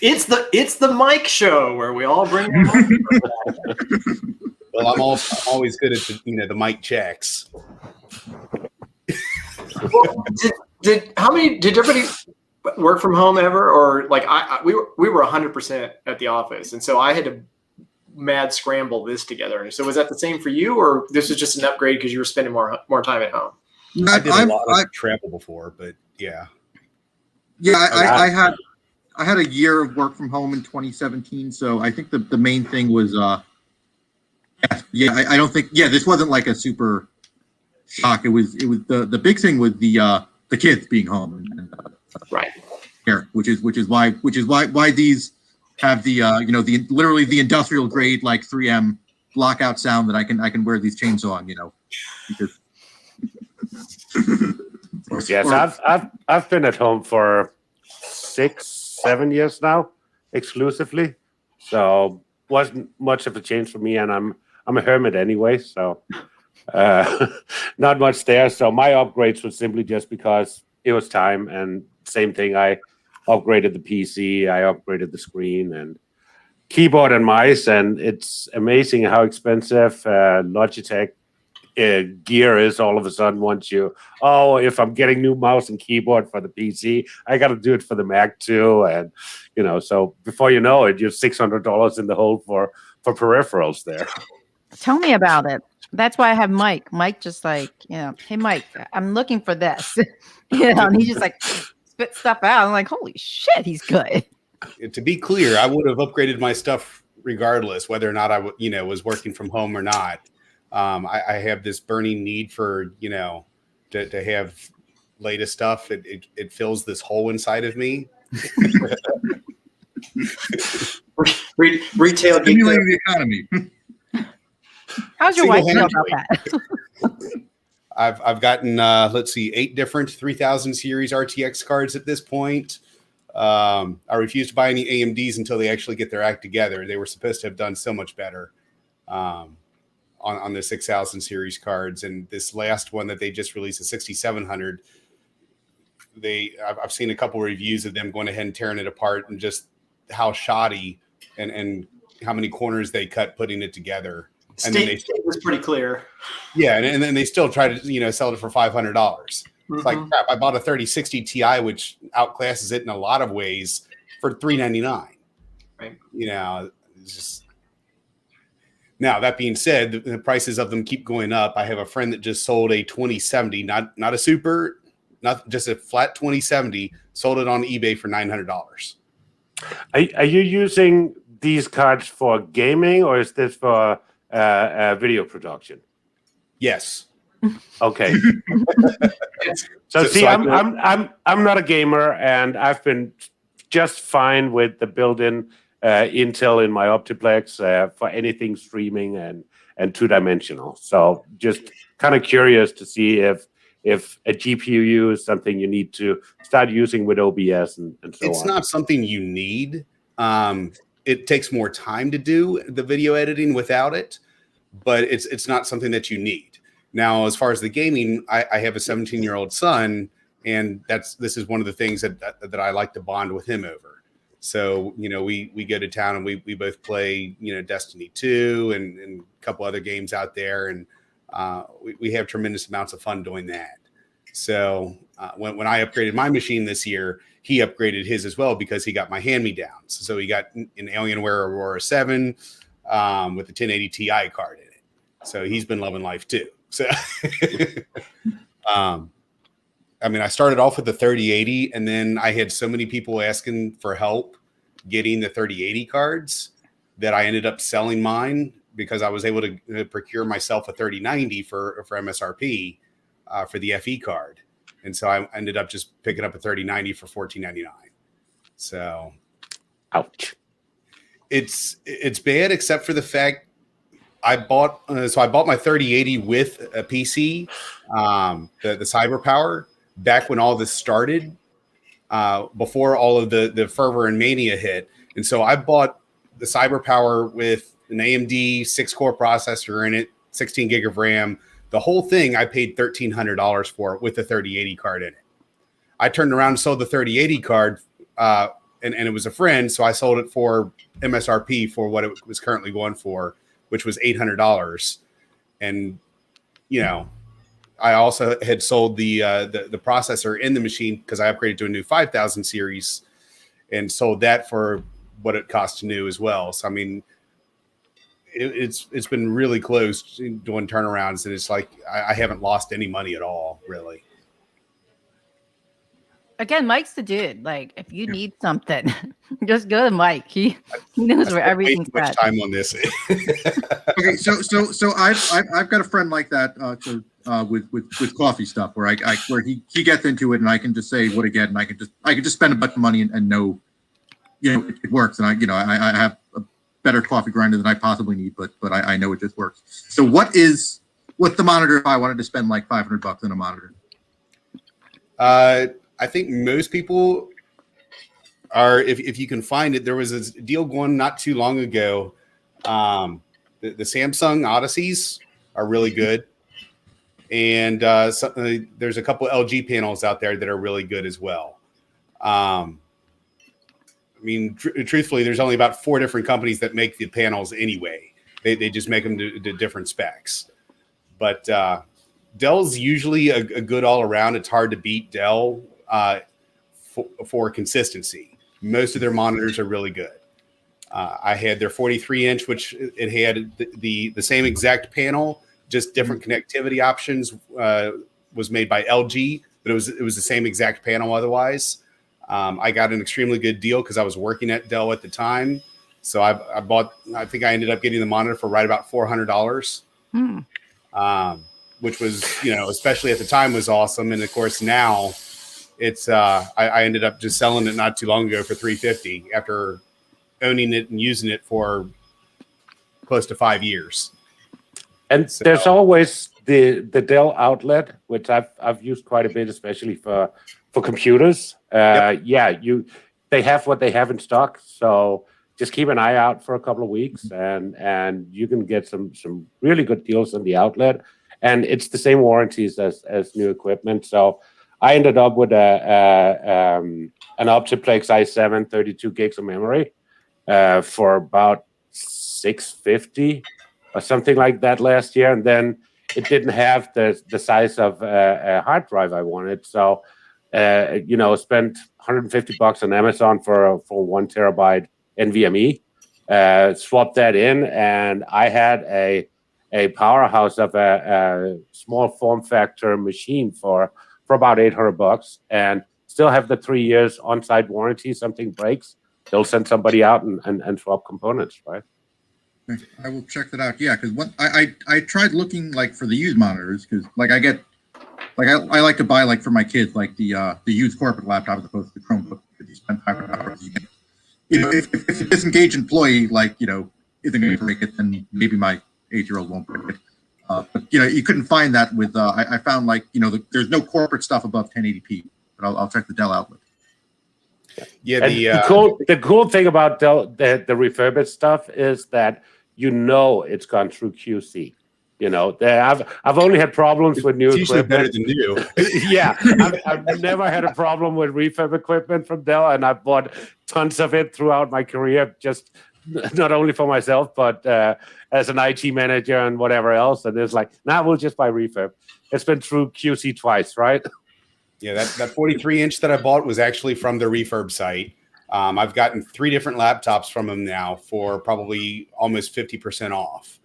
it's the mic show where we all bring the well, I'm always good at the mic checks. Well, did everybody work from home ever, or like we were 100% at the office, and so I had to mad scramble this together. And so was that the same for you, or this was just an upgrade because you were spending more time at home? I did a lot of travel before, but yeah. I had a year of work from home in 2017, so I think the main thing was I don't think this wasn't like a super shock. It was the big thing was the kids being home, and right here, which is why these have the the literally the industrial grade like 3M lockout sound that I can wear these chains on, because yes, I've been at home for 6-7 years now exclusively, so wasn't much of a change for me, and I'm a hermit anyway, so not much there. So my upgrades was simply just because it was time, and same thing, I upgraded the PC, I upgraded the screen and keyboard and mice, and it's amazing how expensive Logitech gear is all of a sudden. Once if I'm getting new mouse and keyboard for the PC, I got to do it for the Mac too, and so before you know it, you're $600 in the hole for peripherals there. Tell me about it. That's why I have Mike. Mike just like, hey Mike, I'm looking for this. And he just like spit stuff out. I'm like, holy shit, he's good. To be clear, I would have upgraded my stuff regardless whether or not I was working from home or not. I have this burning need for to have latest stuff. It fills this hole inside of me. Retail stimulating the economy. How's your wife know about that? I've gotten 8 different 3000 series RTX cards at this point. I refuse to buy any AMDs until they actually get their act together. They were supposed to have done so much better on the 6000 series cards, and this last one that they just released, the 6700. I've seen a couple reviews of them going ahead and tearing it apart, and just how shoddy and how many corners they cut putting it together. And then State was pretty clear. Yeah, and then they still try to sell it for $500. It's like, crap, I bought a 3060 Ti, which outclasses it in a lot of ways, for $399. Right. It's just. Now, that being said, the prices of them keep going up. I have a friend that just sold a 2070, not a super, not just a flat 2070, sold it on eBay for $900. Are you using these cards for gaming, or is this for video production? Yes. Okay. So I'm not a gamer, and I've been just fine with the built-in Intel in my Optiplex for anything streaming and two-dimensional. So just kind of curious to see if a GPU is something you need to start using with OBS and so on. It's not something you need. It takes more time to do the video editing without it, but it's not something that you need. Now, as far as the gaming, I have a 17-year-old son, and this is one of the things that I like to bond with him over. So, we go to town and we both play, Destiny 2 and a couple other games out there. And we have tremendous amounts of fun doing that. So when I upgraded my machine this year, he upgraded his as well because he got my hand-me-downs. So he got an Alienware Aurora 7 with a 1080 Ti card in it. So he's been loving life too. So, I started off with the 3080, and then I had so many people asking for help getting the 3080 cards that I ended up selling mine because I was able to procure myself a 3090 for MSRP for the FE card. And so I ended up just picking up a 3090 for $14.99. So, ouch. It's bad, except for the fact I bought my 3080 with a PC, the CyberPower, back when all this started, before all of the fervor and mania hit. And so I bought the CyberPower with an AMD 6-core processor in it, 16 gig of RAM. The whole thing I paid $1,300 for with the 3080 card in it. I turned around and sold the 3080 card, and it was a friend, so I sold it for MSRP for what it was currently going for, which was $800. And, I also had sold the processor in the machine because I upgraded to a new 5000 series and sold that for what it cost new as well. So, it's been really close doing turnarounds, and it's like I haven't lost any money at all, really. Again, Mike's the dude. Like, if you need something, just go to Mike. He knows where everything's at. Much time on this. Okay, so I've got a friend like that with coffee stuff where where he gets into it, and I can just say what to get, and I can just spend a bunch of money and know, it works, and I have a better coffee grinder than I possibly need, but I know it just works. So what's the monitor if I wanted to spend like $500 on a monitor? I think most people are, if you can find it, there was a deal going not too long ago. The Samsung Odysseys are really good. And there's a couple LG panels out there that are really good as well. Truthfully, there's only about 4 different companies that make the panels anyway. They just make them to different specs. But Dell's usually a good all around. It's hard to beat Dell for consistency. Most of their monitors are really good. I had their 43-inch, which it had the same exact panel, just different connectivity options. Was made by LG, but it was the same exact panel otherwise. I got an extremely good deal because I was working at Dell at the time. So I think I ended up getting the monitor for right about $400, which was, especially at the time was awesome. And of course now it's, I ended up just selling it not too long ago for $350 after owning it and using it for close to 5 years. And so, there's always the Dell outlet, which I've used quite a bit, especially for computers. Yep. They have what they have in stock. So just keep an eye out for a couple of weeks, and you can get some really good deals on the outlet. And it's the same warranties as new equipment. So I ended up with an Optiplex i7, 32 gigs of memory for about $650. or something like that last year, and then it didn't have the size of a hard drive I wanted. So, spent $150 on Amazon for 1 terabyte NVMe. Swapped that in, and I had a powerhouse of a small form factor machine for about $800, and still have the 3 years on-site warranty. Something breaks, they'll send somebody out and swap components, right? I will check that out. Yeah, because I tried looking like for the used monitors, because like I like to buy like for my kids like the used corporate laptop as opposed to the Chromebook, because you spend 500 hours. If a disengaged employee isn't going to break it, then maybe my 8-year-old won't break it. But you couldn't find that with I found there's no corporate stuff above 1080p. But I'll check the Dell outlet. Yeah, the cool thing about Dell, the refurbished stuff is that it's gone through QC. I've only had problems with new usually equipment. better than new. Yeah, I've never had a problem with refurb equipment from Dell, and I've bought tons of it throughout my career, just not only for myself, but as an IT manager and whatever else. And it's like, we'll just buy refurb. It's been through QC twice, right? Yeah, that 43-inch that I bought was actually from the refurb site. I've gotten 3 different laptops from them now for probably almost 50% off.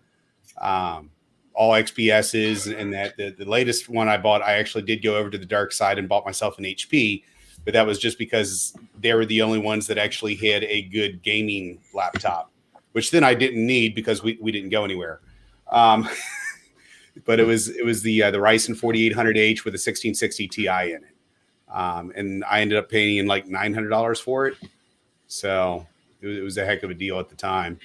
All XPSs, and that the latest one I bought, I actually did go over to the dark side and bought myself an HP, but that was just because they were the only ones that actually had a good gaming laptop, which then I didn't need because we didn't go anywhere. But it was the Ryzen 4800H with a 1660 Ti in it, and I ended up paying like $900 for it. So it was a heck of a deal at the time.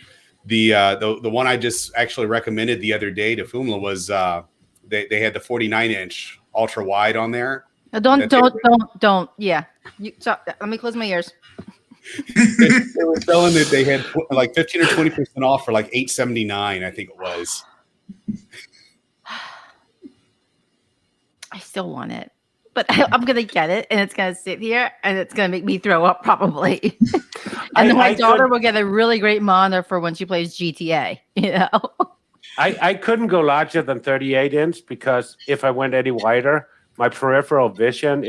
The one I just actually recommended the other day to Fumla was they had the 49-inch ultra wide on there. Don't. Yeah. Let me close my ears. They were selling it. They had like 15 or 20% off for like $879, I think it was. I still want it, but I'm gonna get it, and it's gonna sit here, and it's gonna make me throw up probably. And then my daughter will get a really great monitor for when she plays GTA. I couldn't go larger than 38-inch because if I went any wider, my peripheral vision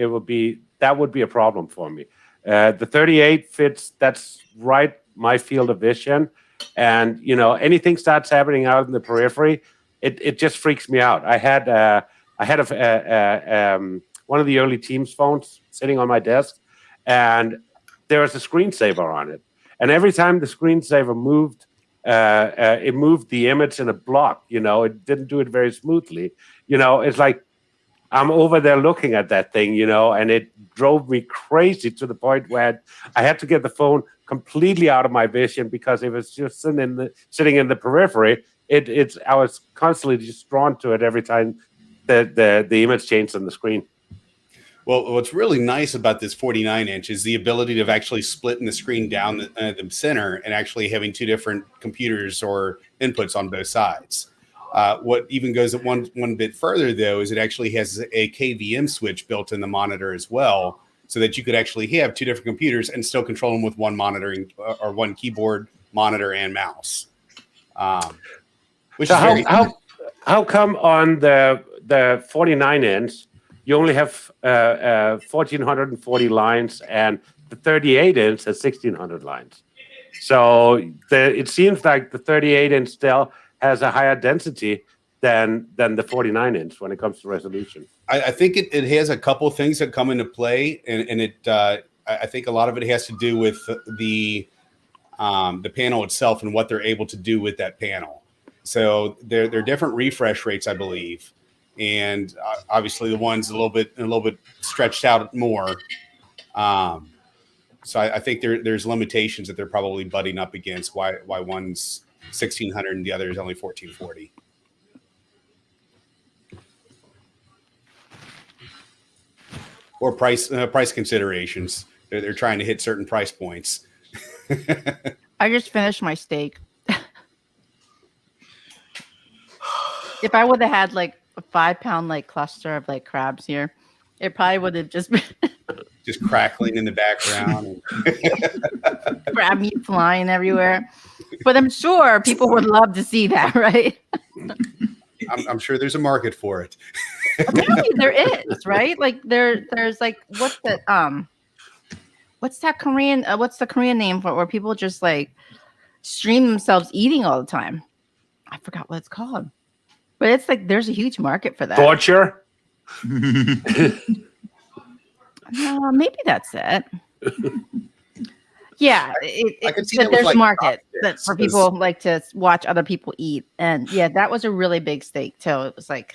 that would be a problem for me. The 38 fits. That's right, my field of vision, and anything starts happening out in the periphery, it just freaks me out. I had one of the early Teams phones sitting on my desk, and there was a screensaver on it. And every time the screensaver moved, it moved the image in a block. It didn't do it very smoothly. It's like I'm over there looking at that thing, and it drove me crazy to the point where I had to get the phone completely out of my vision because it was just sitting in the periphery. I was constantly just drawn to it every time the image changed on the screen. Well, what's really nice about this 49-inch is the ability of actually splitting the screen down the center and actually having 2 different computers or inputs on both sides. What even goes one bit further, though, is it actually has a KVM switch built in the monitor as well, so that you could actually have 2 different computers and still control them with one monitoring or one keyboard, monitor, and mouse. Which so is how come on the 49-inch you only have 1,440 lines, and the 38-inch has 1,600 lines? So it seems like the 38-inch still has a higher density than the 49-inch when it comes to resolution. I think it has a couple things that come into play, and I think a lot of it has to do with the panel itself and what they're able to do with that panel. So there are different refresh rates, I believe. And obviously the one's a little bit stretched out more. So I think there's limitations that they're probably butting up against. Why one's 1,600 and the other is only 1,440. Or price considerations. They're trying to hit certain price points. I just finished my steak. If I would have had like a 5-pound cluster of crabs here, it probably would have just been just crackling in the background. crab meat flying everywhere. But I'm sure people would love to see that, right? I'm sure there's a market for it. Apparently there is, right? Like there's like what's that Korean what's the Korean name for it where people just like stream themselves eating all the time? I forgot what it's called. But it's like there's a huge market for that. Torture. No, maybe that's it. Yeah, I could see that with, there's like, a market that chopsticks, for 'cause- people like to watch other people eat, and yeah, that was a really big steak too. It was like,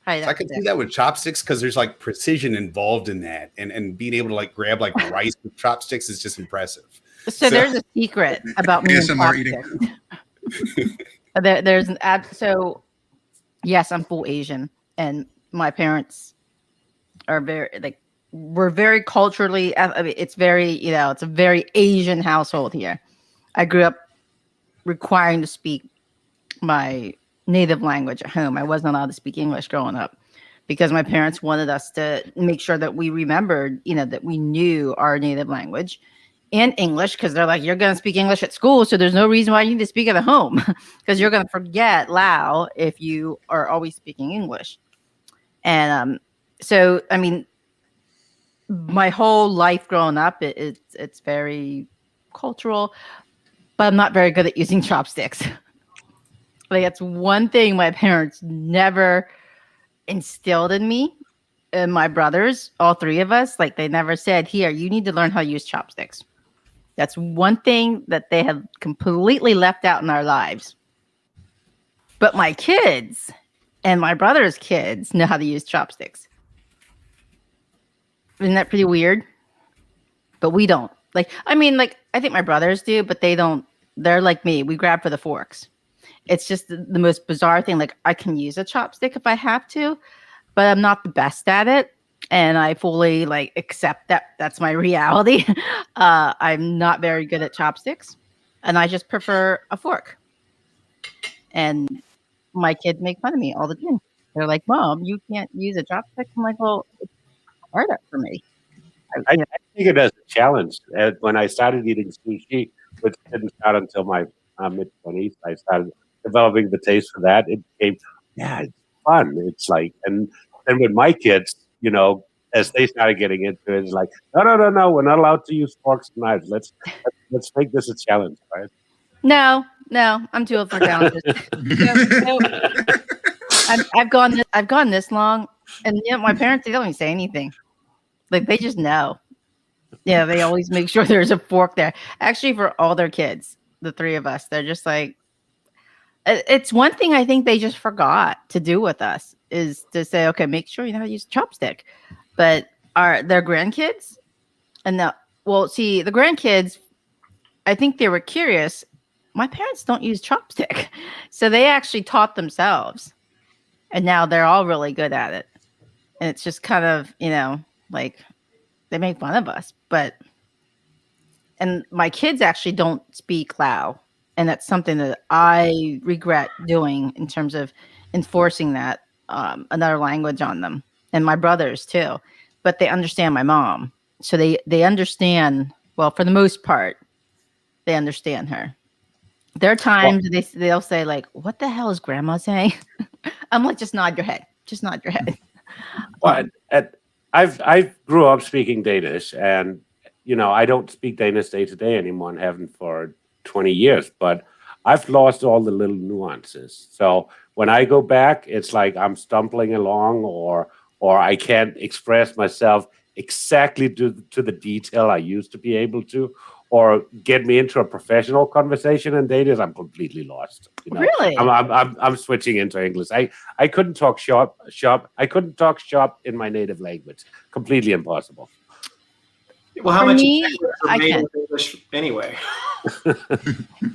So I could see that with chopsticks because there's like precision involved in that, and being able to like grab like rice with chopsticks is just impressive. So there's a secret about me and ASMR eating. chopsticks. There's an ad. So yes, I'm full Asian, and my parents are very like we're very culturally. I mean, it's very it's a very Asian household here. I grew up requiring to speak my native language at home. I wasn't allowed to speak English growing up because my parents wanted us to make sure that we remembered, that we knew our native language and English because they're like, you're going to speak English at school, so there's no reason why you need to speak it at home because you're going to forget Lao if you are always speaking English. And so, I mean, my whole life growing up, it's very cultural, but I'm not very good at using chopsticks. Like that's one thing my parents never instilled in me and my brothers, all three of us. Like they never said, here, you need to learn how to use chopsticks. That's one thing that they have completely left out in our lives. But my kids and my brother's kids know how to use chopsticks. Isn't that pretty weird? But we don't. Like, I mean, like, I think my brothers do, but they don't. They're like me. We grab for the forks. It's just the most bizarre thing. Like, I can use a chopstick if I have to, but I'm not the best at it. And I fully, like, accept that that's my reality. I'm not very good at chopsticks, and I just prefer a fork. And my kids make fun of me all the time. They're like, Mom, you can't use a chopstick. I'm like, well, it's harder for me. I think it as a challenge. When I started eating sushi, which didn't start until my mid-20s, I started developing the taste for that. It became, it's fun. It's like, and then with my kids, as they started getting into it, it's like, no, we're not allowed to use forks and knives. Let's make this a challenge, right? No, I'm too old for challenges. I've gone this long, and my parents, they don't even say anything. Like they just know. Yeah, they always make sure there's a fork there. Actually, for all their kids, the three of us, they're just like, it's one thing I think they just forgot to do with us is to say, okay, make sure you know how to use a chopstick. But their grandkids, and the grandkids, I think they were curious. My parents don't use chopstick, so they actually taught themselves, and now they're all really good at it. And it's just kind of like they make fun of us, and my kids actually don't speak Lao, and that's something that I regret doing in terms of enforcing that another language on them, and my brothers too. But they understand my mom, so they understand. Well, for the most part, they understand her. There are times they'll say like, "What the hell is Grandma saying?" I'm like, "Just nod your head. Just nod your head." Well, I grew up speaking Danish, and I don't speak Danish day to day anymore, and haven't for 20 years. But I've lost all the little nuances. So when I go back, it's like I'm stumbling along, or I can't express myself exactly to the detail I used to be able to, or get me into a professional conversation in Danish, I'm completely lost. Really? I'm switching into English. I couldn't talk shop. I couldn't talk shop in my native language. Completely impossible. Well, how For much me, are I made can. with English anyway?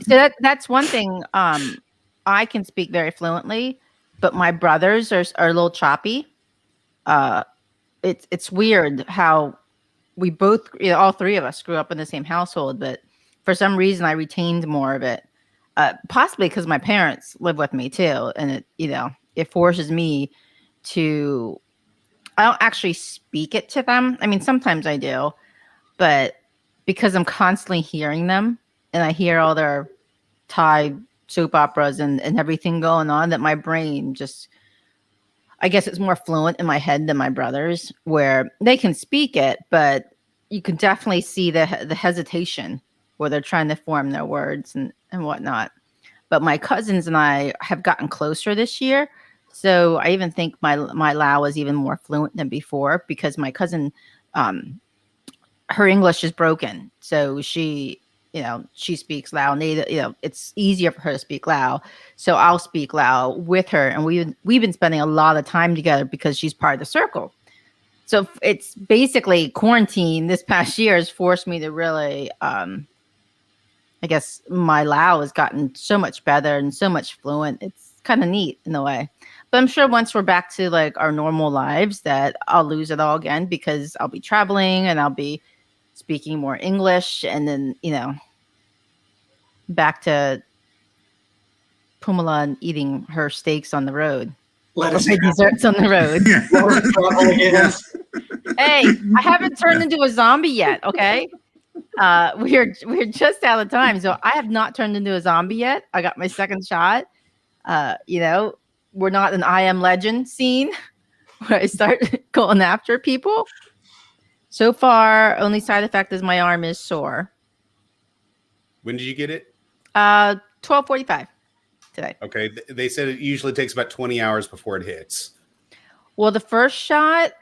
So that's one thing. I can speak very fluently, but my brothers are a little choppy. It's weird how we both, all three of us, grew up in the same household, but for some reason I retained more of it. Possibly because my parents live with me too, and it forces me to. I don't actually speak it to them. I mean, sometimes I do, but because I'm constantly hearing them and I hear all their Thai soap operas and everything going on that my brain just, I guess it's more fluent in my head than my brother's, where they can speak it, but you can definitely see the hesitation where they're trying to form their words and whatnot. But my cousins and I have gotten closer this year. So I even think my Lao is even more fluent than before because my cousin, her English is broken. So she speaks Lao native, it's easier for her to speak Lao. So I'll speak Lao with her. And we've been spending a lot of time together because she's part of the circle. So it's basically quarantine this past year has forced me to really, I guess my Lao has gotten so much better and so much fluent. It's kind of neat in a way. But I'm sure once we're back to like our normal lives that I'll lose it all again because I'll be traveling and I'll be speaking more English and then, back to Pumala and eating her steaks on the road. Lettuce Or my desserts on the road. Yes. Hey, I haven't turned into a zombie yet, okay? We're just out of time, so I have not turned into a zombie yet. I got my second shot. We're not an I Am Legend scene where I start going after people. So far, only side effect is my arm is sore. When did you get it? 12:45 today. Okay. They said it usually takes about 20 hours before it hits. Well, the first shot,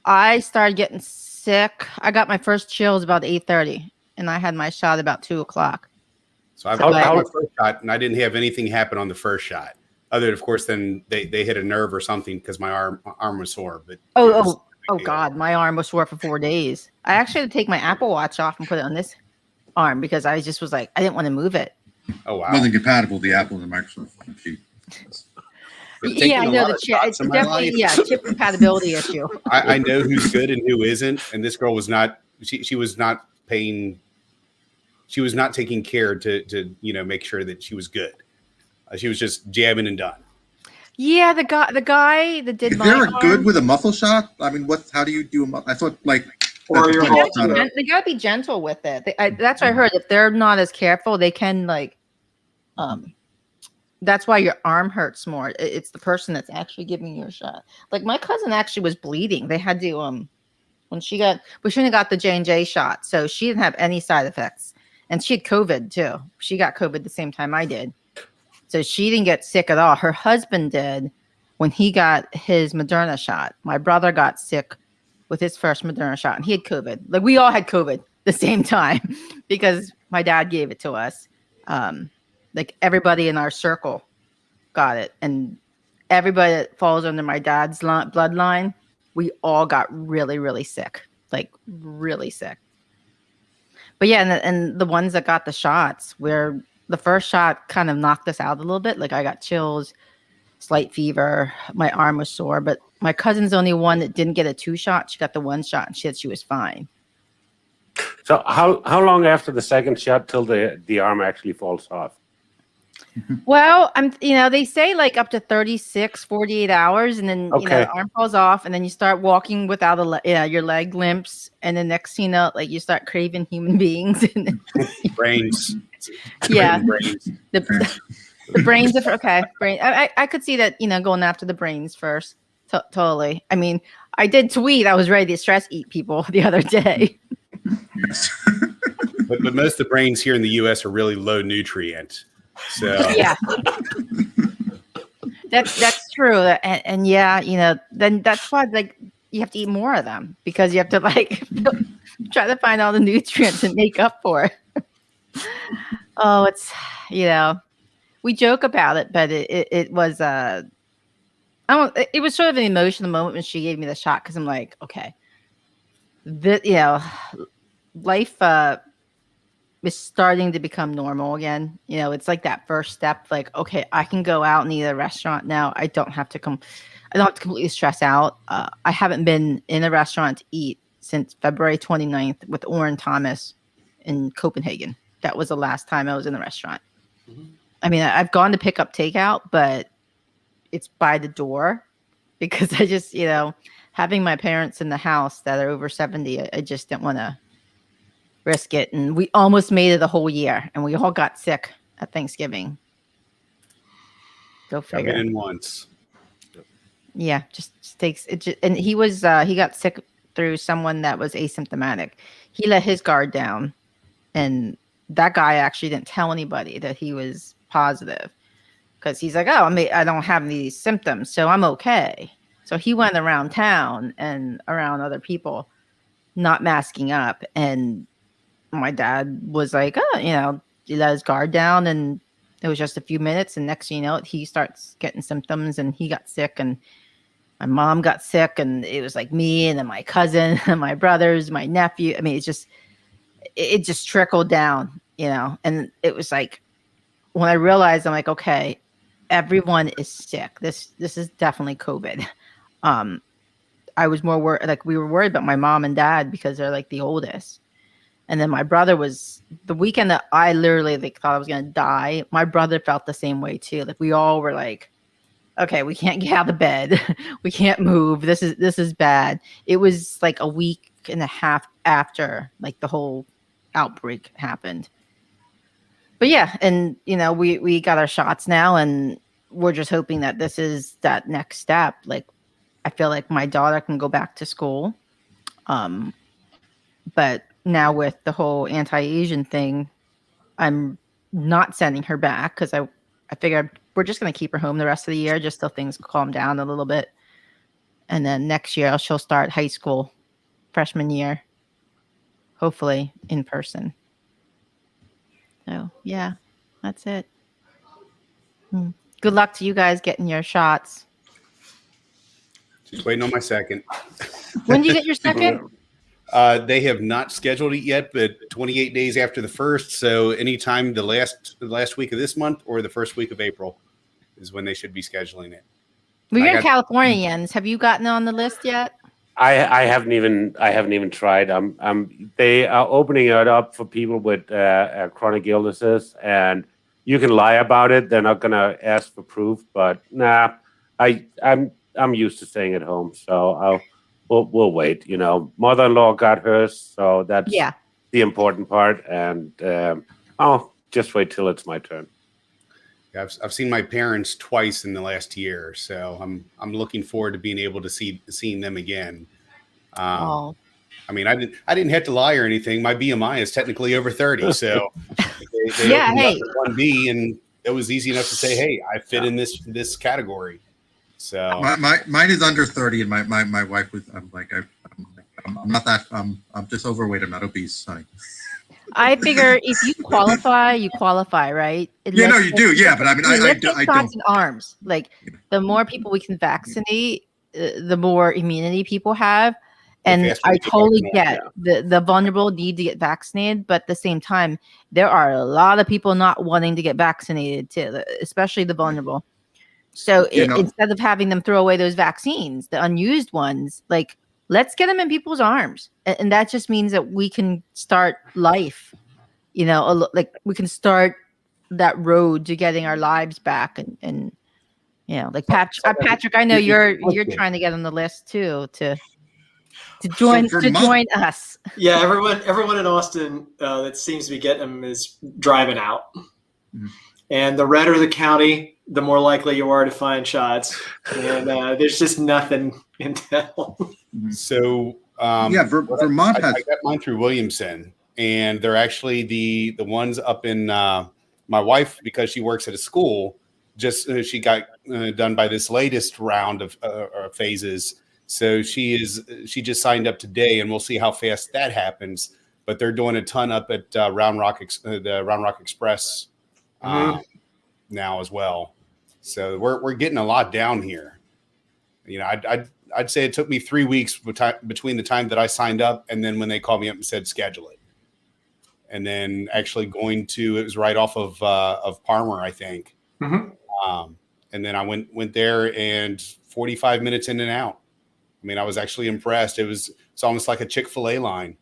I started getting sick. I got my first chills about 8:30, and I had my shot about 2:00. So I've got my first shot, and I didn't have anything happen on the first shot. Other than, of course, then they hit a nerve or something because my arm was sore. But oh God, my arm was sore for 4 days. I actually had to take my Apple Watch off and put it on this arm because I just was like, I didn't want to move it. Oh wow! It wasn't compatible with the Apple and the Microsoft. Yeah, I know the chip. It's definitely chip compatibility issue. I know who's good and who isn't, and this girl was not. She was not paying. She was not taking care to make sure that she was good. She was just jabbing and done. Yeah, the guy that did. Is there a good with a muscle shot? I mean, how do you do a? I thought like. Or your they gotta be gentle with it. That's what I heard. If they're not as careful, they can like. That's why your arm hurts more. It's the person that's actually giving you a shot. Like my cousin actually was bleeding. They had to when we shouldn't have got the J&J shot, so she didn't have any side effects, and she had COVID too. She got COVID the same time I did, so she didn't get sick at all. Her husband did when he got his Moderna shot. My brother got sick with his first Moderna shot, and he had COVID. Like we all had COVID the same time because my dad gave it to us. Like everybody in our circle got it, and everybody that falls under my dad's bloodline, we all got really, really sick, like really sick. But yeah, and the ones that got the shots, where the first shot kind of knocked us out a little bit. Like I got chills, slight fever, my arm was sore. But my cousin's the only one that didn't get a 2-shot. She got the 1 shot, and she said she was fine. So how long after the second shot till the arm actually falls off? Well, they say like up to 36, 48 hours, and then the arm falls off, and then you start walking without your leg limps, and the next thing you know, like you start craving human beings. Brains. Yeah. Brains. The brains are okay. Brain. I could see that, going after the brains first. Totally. I mean, I did tweet. I was ready to stress eat people the other day. But most of the brains here in the U.S. are really low nutrient. So yeah, that's true, and yeah, then that's why like you have to eat more of them because you have to like try to find all the nutrients and make up for it. Oh, it's we joke about it, but it was it was sort of an emotional moment when she gave me the shot because I'm like, okay, life is starting to become normal again. It's like that first step, like, okay, I can go out and eat at a restaurant now. I don't have to completely stress out. I haven't been in a restaurant to eat since February 29th with Oren Thomas in Copenhagen. That was the last time I was in a restaurant. Mm-hmm. I mean, I've gone to pick up takeout, but it's by the door because I just, having my parents in the house that are over 70, I just didn't want to risk it. And we almost made it a whole year, and we all got sick at Thanksgiving. Go I've figure. been in once. Yeah, just takes it. And he got sick through someone that was asymptomatic. He let his guard down, and that guy actually didn't tell anybody that he was positive because he's like, oh, I don't have any symptoms, so I'm okay. So he went around town and around other people, not masking up, and my dad was like, oh, he let his guard down, and it was just a few minutes, and next thing you know, he starts getting symptoms, and he got sick, and my mom got sick, and it was like me, and then my cousin, and my brothers, my nephew. I mean, it just trickled down, and it was like when I realized, I'm like, okay, everyone is sick. This is definitely COVID. I was more worried, like we were worried about my mom and dad because they're like the oldest. And then my brother was the weekend that I literally thought I was going to die. My brother felt the same way too. Like we all were like, okay, we can't get out of bed. We can't move. This is bad. It was like a week and a half after like the whole outbreak happened. But yeah, and we got our shots now, and we're just hoping that this is that next step. Like I feel like my daughter can go back to school. But now with the whole anti-Asian thing, I'm not sending her back because I figured we're just going to keep her home the rest of the year just till things calm down a little bit. And then next year she'll start high school, freshman year, hopefully in person. So yeah, that's it. Good luck to you guys getting your shots. Just waiting on my second. When do you get your second? They have not scheduled it yet, but 28 days after the first. So anytime the last week of this month or the first week of April is when they should be scheduling it. Well, you're Californians. Have you gotten on the list yet? I haven't even tried. They are opening it up for people with chronic illnesses, and you can lie about it. They're not gonna ask for proof, but nah, I'm used to staying at home, so we'll wait. Mother-in-law got hers, so that's the important part, and I'll just wait till it's my turn. Yeah, I've seen my parents twice in the last year, so I'm looking forward to being able to seeing them again. I mean, I didn't have to lie or anything. My BMI is technically over 30, so they opened up at 1B, and it was easy enough to say, hey, I fit in this category. So mine is under 30, and my wife was. I'm not that. I'm just overweight. I'm not obese, honey. I figure if you qualify, right? You do. Yeah, but I mean, I don't. In arms. Like the more people we can vaccinate, the more immunity people have. And I totally get the vulnerable need to get vaccinated, but at the same time, there are a lot of people not wanting to get vaccinated too, especially the vulnerable. So instead of having them throw away those vaccines, the unused ones, like let's get them in people's arms. And that just means that we can start life, like we can start that road to getting our lives back. And like Patrick, I know you're trying to get on the list too, to join us. Yeah, everyone in Austin that seems to be getting them is driving out. Mm-hmm. And the redder the county, the more likely you are to find shots. And there's just nothing in town. So Vermont has. I got mine through Williamson, and they're actually the ones up in my wife, because she works at a school. Just she got done by this latest round of phases. So she just signed up today, and we'll see how fast that happens. But they're doing a ton up at the Round Rock Express now as well. So we're getting a lot down here. I'd say it took me 3 weeks between the time that I signed up and then when they called me up and said schedule it, and then actually it was right off of Palmer, I think. Mm-hmm. And then I went there, and 45 minutes in and out. I mean, I was actually impressed. It's almost like a Chick-fil-A line.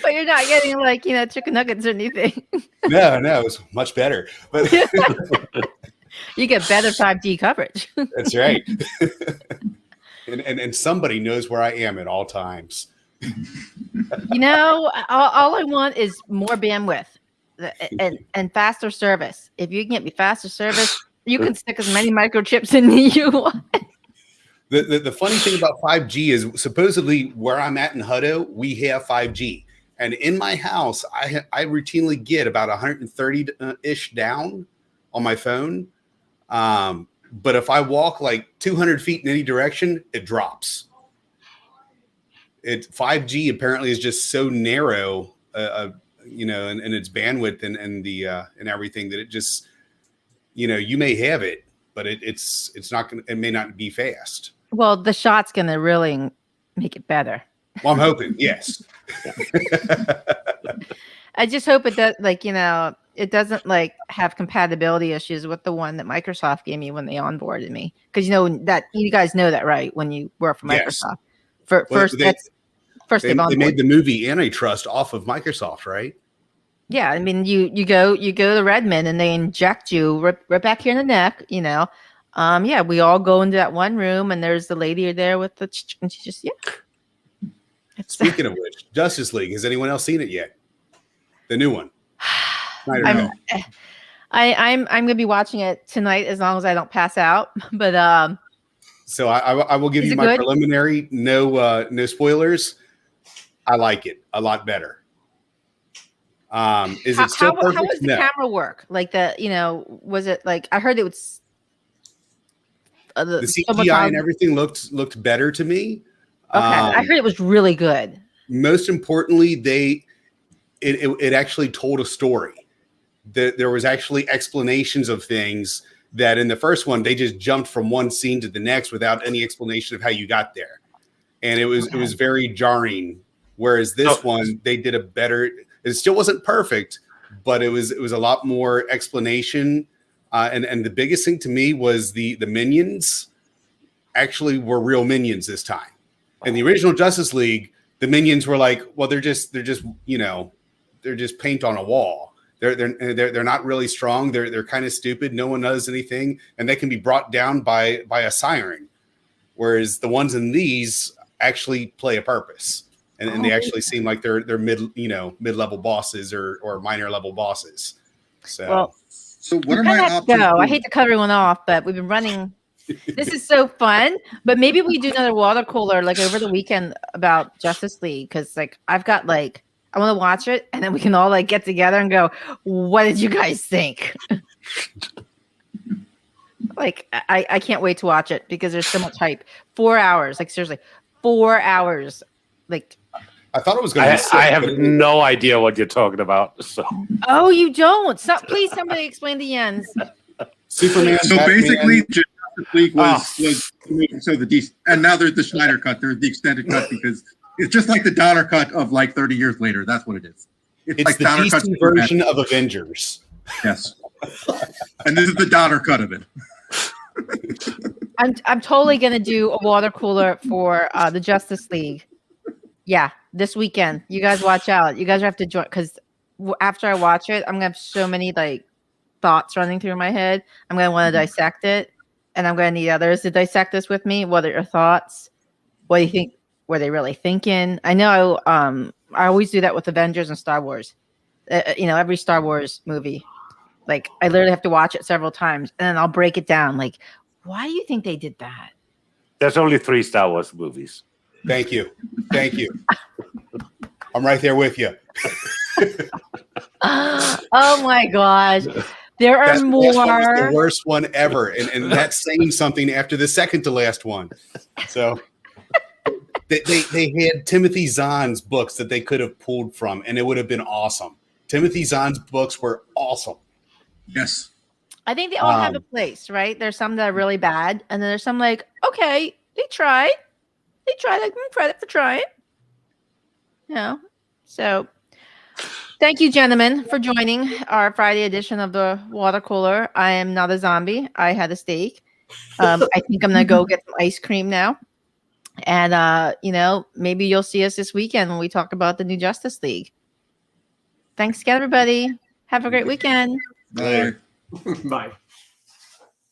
But you're not getting like, chicken nuggets or anything. No, it was much better. But you get better 5G coverage. That's right. And somebody knows where I am at all times. You know, all I want is more bandwidth and faster service. If you can get me faster service, you can stick as many microchips in me you want. The funny thing about 5G is supposedly where I'm at in Hutto, we have 5G. And in my house, I routinely get about 130-ish down on my phone. But if I walk like 200 feet in any direction, it drops. 5G apparently is just so narrow, you know, and its bandwidth and everything that it just, you know, you may have it, but it's not gonna, it may not be fast. Well, the shot's gonna really make it better. Well, I'm hoping, yes. I just hope it does, like, you know, it doesn't like have compatibility issues with the one that Microsoft gave me when they onboarded me. Because you know that you guys know that, right? When you work for Microsoft, Yes. They made the movie Antitrust off of Microsoft, right? Yeah, I mean, you go to Redmond and they inject you right back here in the neck, you know. Yeah, we all go into that one room and there's the lady there with the, and she just, yeah. Speaking of which, Justice League, has anyone else seen it yet? The new one. I'm gonna be watching it tonight as long as I don't pass out. But so I will give you my preliminary, no spoilers. I like it a lot better. Is it still perfect? How was the camera work? Like you know, was it like I heard it was the CGI and everything looked better to me. Okay, I heard it was really good. Most importantly, it actually told a story. There was actually explanations of things that in the first one they just jumped from one scene to the next without any explanation of how you got there, and it was very jarring. Whereas this one, they did a better. It still wasn't perfect, but it was a lot more explanation. And the biggest thing to me was the minions actually were real minions this time. In the original Justice League, the minions were like, well, they're just you know, they're just paint on a wall. They're not really strong. They're kind of stupid. No one does anything, and they can be brought down by a siren. Whereas the ones in these actually play a purpose, and they actually seem like they're mid-level bosses or minor level bosses. So what are my options? I hate to cut everyone off, but we've been running. This is so fun, but maybe we do another water cooler like over the weekend about Justice League, because like I've got like I want to watch it and then we can all like get together and go, what did you guys think? Like I can't wait to watch it because there's so much hype. 4 hours, like seriously, 4 hours. Like I thought it was going to be I have no idea what you're talking about. So oh, you don't? Please somebody explain the ends. Superman. So Batman. basically Justice League was so and now there's the Schneider cut. There's the extended cut because it's just like the Donner cut of like 30 years later. That's what it is. It's like the DC version of Avengers. Yes. And this is the Donner cut of it. I'm totally gonna do a water cooler for the Justice League. Yeah, this weekend. You guys watch out. You guys have to join because after I watch it, I'm gonna have so many like thoughts running through my head. I'm gonna want to dissect it, and I'm gonna need others to dissect this with me. What are your thoughts? What do you think? Were they really thinking? I know I always do that with Avengers and Star Wars. You know, every Star Wars movie. Like I literally have to watch it several times, and then I'll break it down. Like, why do you think they did that? There's only 3 Star Wars movies. Thank you. I'm right there with you. Oh my gosh. There are more. That was the worst one ever. And that's saying something after the second to last one. So they had Timothy Zahn's books that they could have pulled from, and it would have been awesome. Timothy Zahn's books were awesome. Yes. I think they all have a place, right? There's some that are really bad, and then there's some like, okay, they tried. Like, credit for trying. You know? So thank you, gentlemen, for joining our Friday edition of the water cooler. I am not a zombie. I had a steak. I think I'm gonna go get some ice cream now. And you know, maybe you'll see us this weekend when we talk about the new Justice League. Thanks again, everybody. Have a great weekend. Bye. Bye.